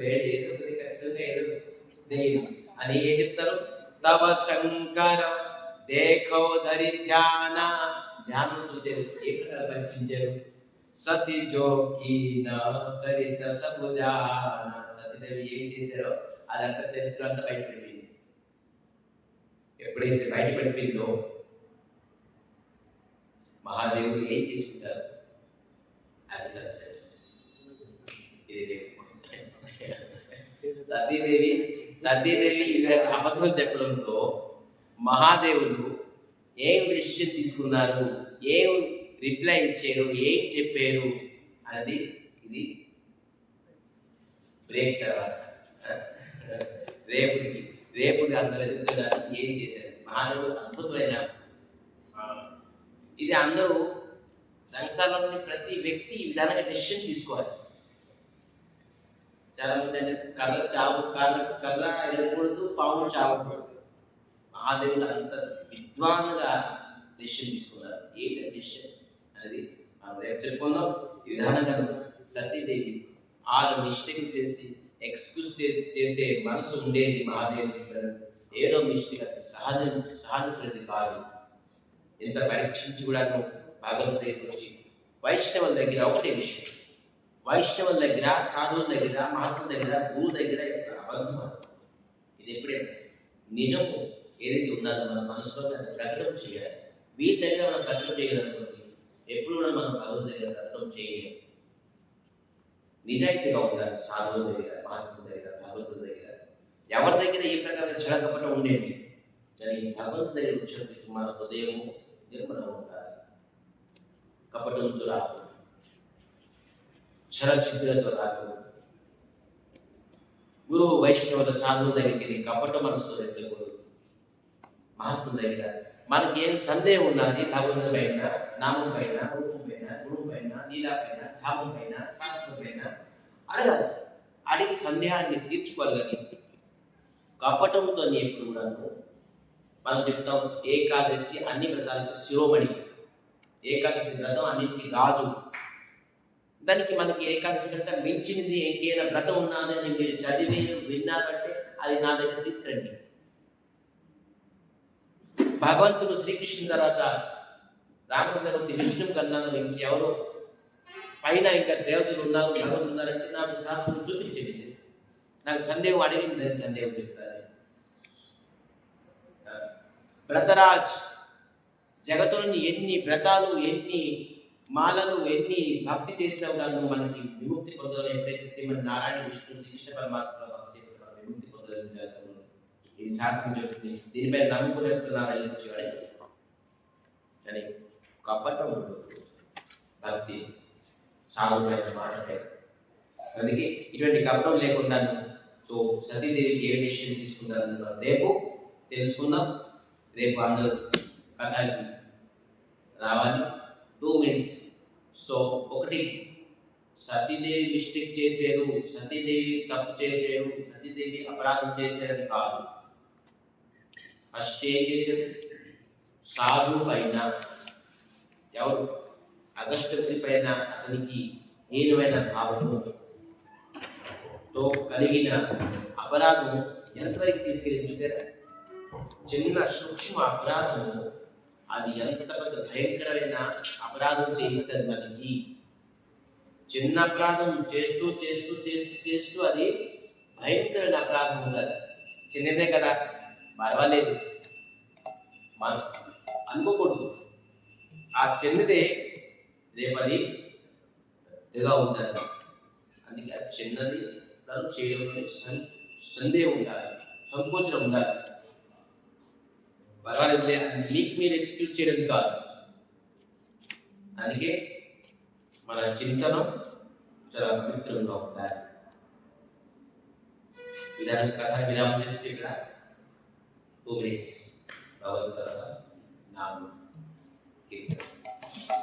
వేడి ఏదో కొద్దిగా ఖచ్చితంగా ఏదో అని ఏం చెప్తారు? తవ శంకర దేఖౌ ధరి ధ్యాన. ధ్యానం చూసేది ఏ ప్రకారం పరిచించారు? సతి జోకీన చరిత సబుజాన. సతీదేవి ఏం చేశారో అదంతా చరిత్ర అంతా బయటపడిపోయింది. ఎప్పుడైతే బయటపడిపోయిందో మహాదేవుడు ఏం చేసుకుంటారు? అది సస్పెన్స్. సతీదేవి అబద్ధం చెప్పడంతో మహాదేవుడు ఏం డిసిషన్ తీసుకున్నారు, ఏం రిప్లై ఇచ్చారు, ఏం చెప్పారు అనేది ఇది బ్రేక్ తర్వాత రేపు అందరూ ఎదుర్కోవడానికి ఏం చేశారు మహాదేవుడు అద్భుతమైన. ఇది అందరూ సంసారంలోని ప్రతి వ్యక్తి ఈ విధానంగా డెసిషన్ తీసుకోవాలి. చాలా మంది అంటే కర్ర ఎడకూడదు, పాము చావకూడదు. మహాదేవుడు అంత విద్వాన్గా డెసిషన్ తీసుకున్నారు. ఏంటి డెసిషన్ అనేది మనం రేపు చెప్పుకుందాం. ఈ విధానంగా సతీదేవి 6 మిస్టేక్ చేసి ఎక్స్క్యూజ్ చేసే మనసు ఉండేది మహాదేవుడు. ఏదో మిస్టేక్, అది సహజ కాదు. ఎంత పరీక్షించి కూడా భగవంతుడి వచ్చి వైష్ణవుల దగ్గర ఒకటే విషయం, వైష్ణవుల దగ్గర, సాధువుల దగ్గర, మహాత్ముల దగ్గర, గురువు దగ్గర అబద్ధం. ఇది ఎప్పుడైనా నిజం ఏదైతే ఉన్నదో మన మనసులో దాన్ని ప్రకటన చేయాలి. వీరి దగ్గర మనం ప్రకటన చేయాలనుకోండి, ఎప్పుడు కూడా మనం భగవంతుడి దగ్గర ప్రకటన చేయలేము. నిజాయితీగా ఉండాలి సాధువుల దగ్గర, మహాత్ముల దగ్గర, భగవంతుడి దగ్గర. ఎవరి దగ్గర ఏ ప్రకారం చెడకపటం ఉండేది కానీ భగవంతుడి దగ్గర వచ్చినప్పటికీ మన హృదయము నిర్మలం ఉండాలి. కపటంతో రాకూడదు, క్షరక్షితులతో రాకూడదు. గురువు వైష్ణవుల సాధువుల దగ్గరికి కపట మనసుతో వెళ్ళకూడదు. మహాత్ముల దగ్గర మనకి ఏం సందేహం ఉన్నది భగవంతుడి పైన, నామం పైన, రూపం పైన, గురువు పైన, లీలా పైన, ధామం పైన, శాస్త్రం పైన అడగాలి. అడిగి సందేహాన్ని తీర్చుకోవాలి. కానీ కపటంతో ఎప్పుడు కూడాను మనం చెప్తాం ఏకాదశి అన్ని వ్రతాలకు శిరోమణి. ఏకాదశి వ్రతం అన్నింటికి రాజు. దానికి మనకి ఏకాదశి కంటే మించినది ఇంకేమైనా వ్రతం ఉన్నది అని మీరు చదివి విన్నారంటే అది నా దగ్గర తీసుకురండి. భగవంతుడు శ్రీకృష్ణుని తర్వాత రామచంద్రమూర్తి విష్ణువు కన్నాను ఇంకెవరో పైన ఇంకా దేవతలు ఉన్నారు, భగవంతులు ఉన్నారంటే నాకు శాస్త్రం చూపించింది. నాకు సందేహం అడిగింది, దానికి సందేహం చెప్తారు. వ్రతరాజ్ జగత్తులోని ఎన్ని వ్రతాలు, ఎన్ని మాలలు, ఎన్ని భక్తి చేసినా కూడా మనకి విముక్తి పొందడం ఎప్పుడైతే శ్రీమద్ నారాయణ విష్ణు శ్రీకృష్ణ పరమాత్మ విముక్తి పొందడం ఇది శాస్త్రం చెప్తుంది. దీనిపై నమ్ముకునే నారాయణ వచ్చేవాడే కానీ కపటం భక్తి సాగుపైన మాటపై. అందుకే ఇటువంటి కపటం లేకుండా సో సతీదేవికి ఏ విషయం తీసుకుంటారని రేపు తెలుసుకుందాం. రేపు అందరూ కథకి రావాలి. 2 minutes. సో ఒకటి, సతీదేవి మిస్టేక్ చేశారు, సతీదేవి తప్పు చేశారు, సతీదేవి అపరాధం చేశారని కాదు. ఫస్ట్ ఏం చేశారు? సాధు పైన, ఎవరు అగస్త్యుని పైన అతనికి హీనమైన భావముతో కలిగిన అపరాధం ఎంతవరకు తీసుకెళ్ళి చూసారా? చిన్న సూక్ష్మ అపరాధము అది ఎంత పెద్ద భయంకరమైన అపరాధం చేయిస్తుంది మనకి. చిన్న అపరాధం చేస్తూ చేస్తూ చేస్తూ చేస్తూ అది భయంకరమైన అపరాధం కాదు. చిన్నదే కదా పర్వాలేదు మనం అనుకోకూడదు. ఆ చిన్నదే రేపది పెద్దగా ఉంటుంది. అందుకే ఆ చిన్నది చేయడం సందేహం ఉండాలి, సంకోచం ఉండాలి. పర్వాలేదు మీకు మీరు ఎక్స్క్యూజ్ చేయడం కాదు. అందుకే మన చింతనం చాలా పవిత్రంగా ఉండాలి. విధానం కథ విరామం చేస్తే ఇక్కడ 2 minutes భగవంతుల నామం కీర్తన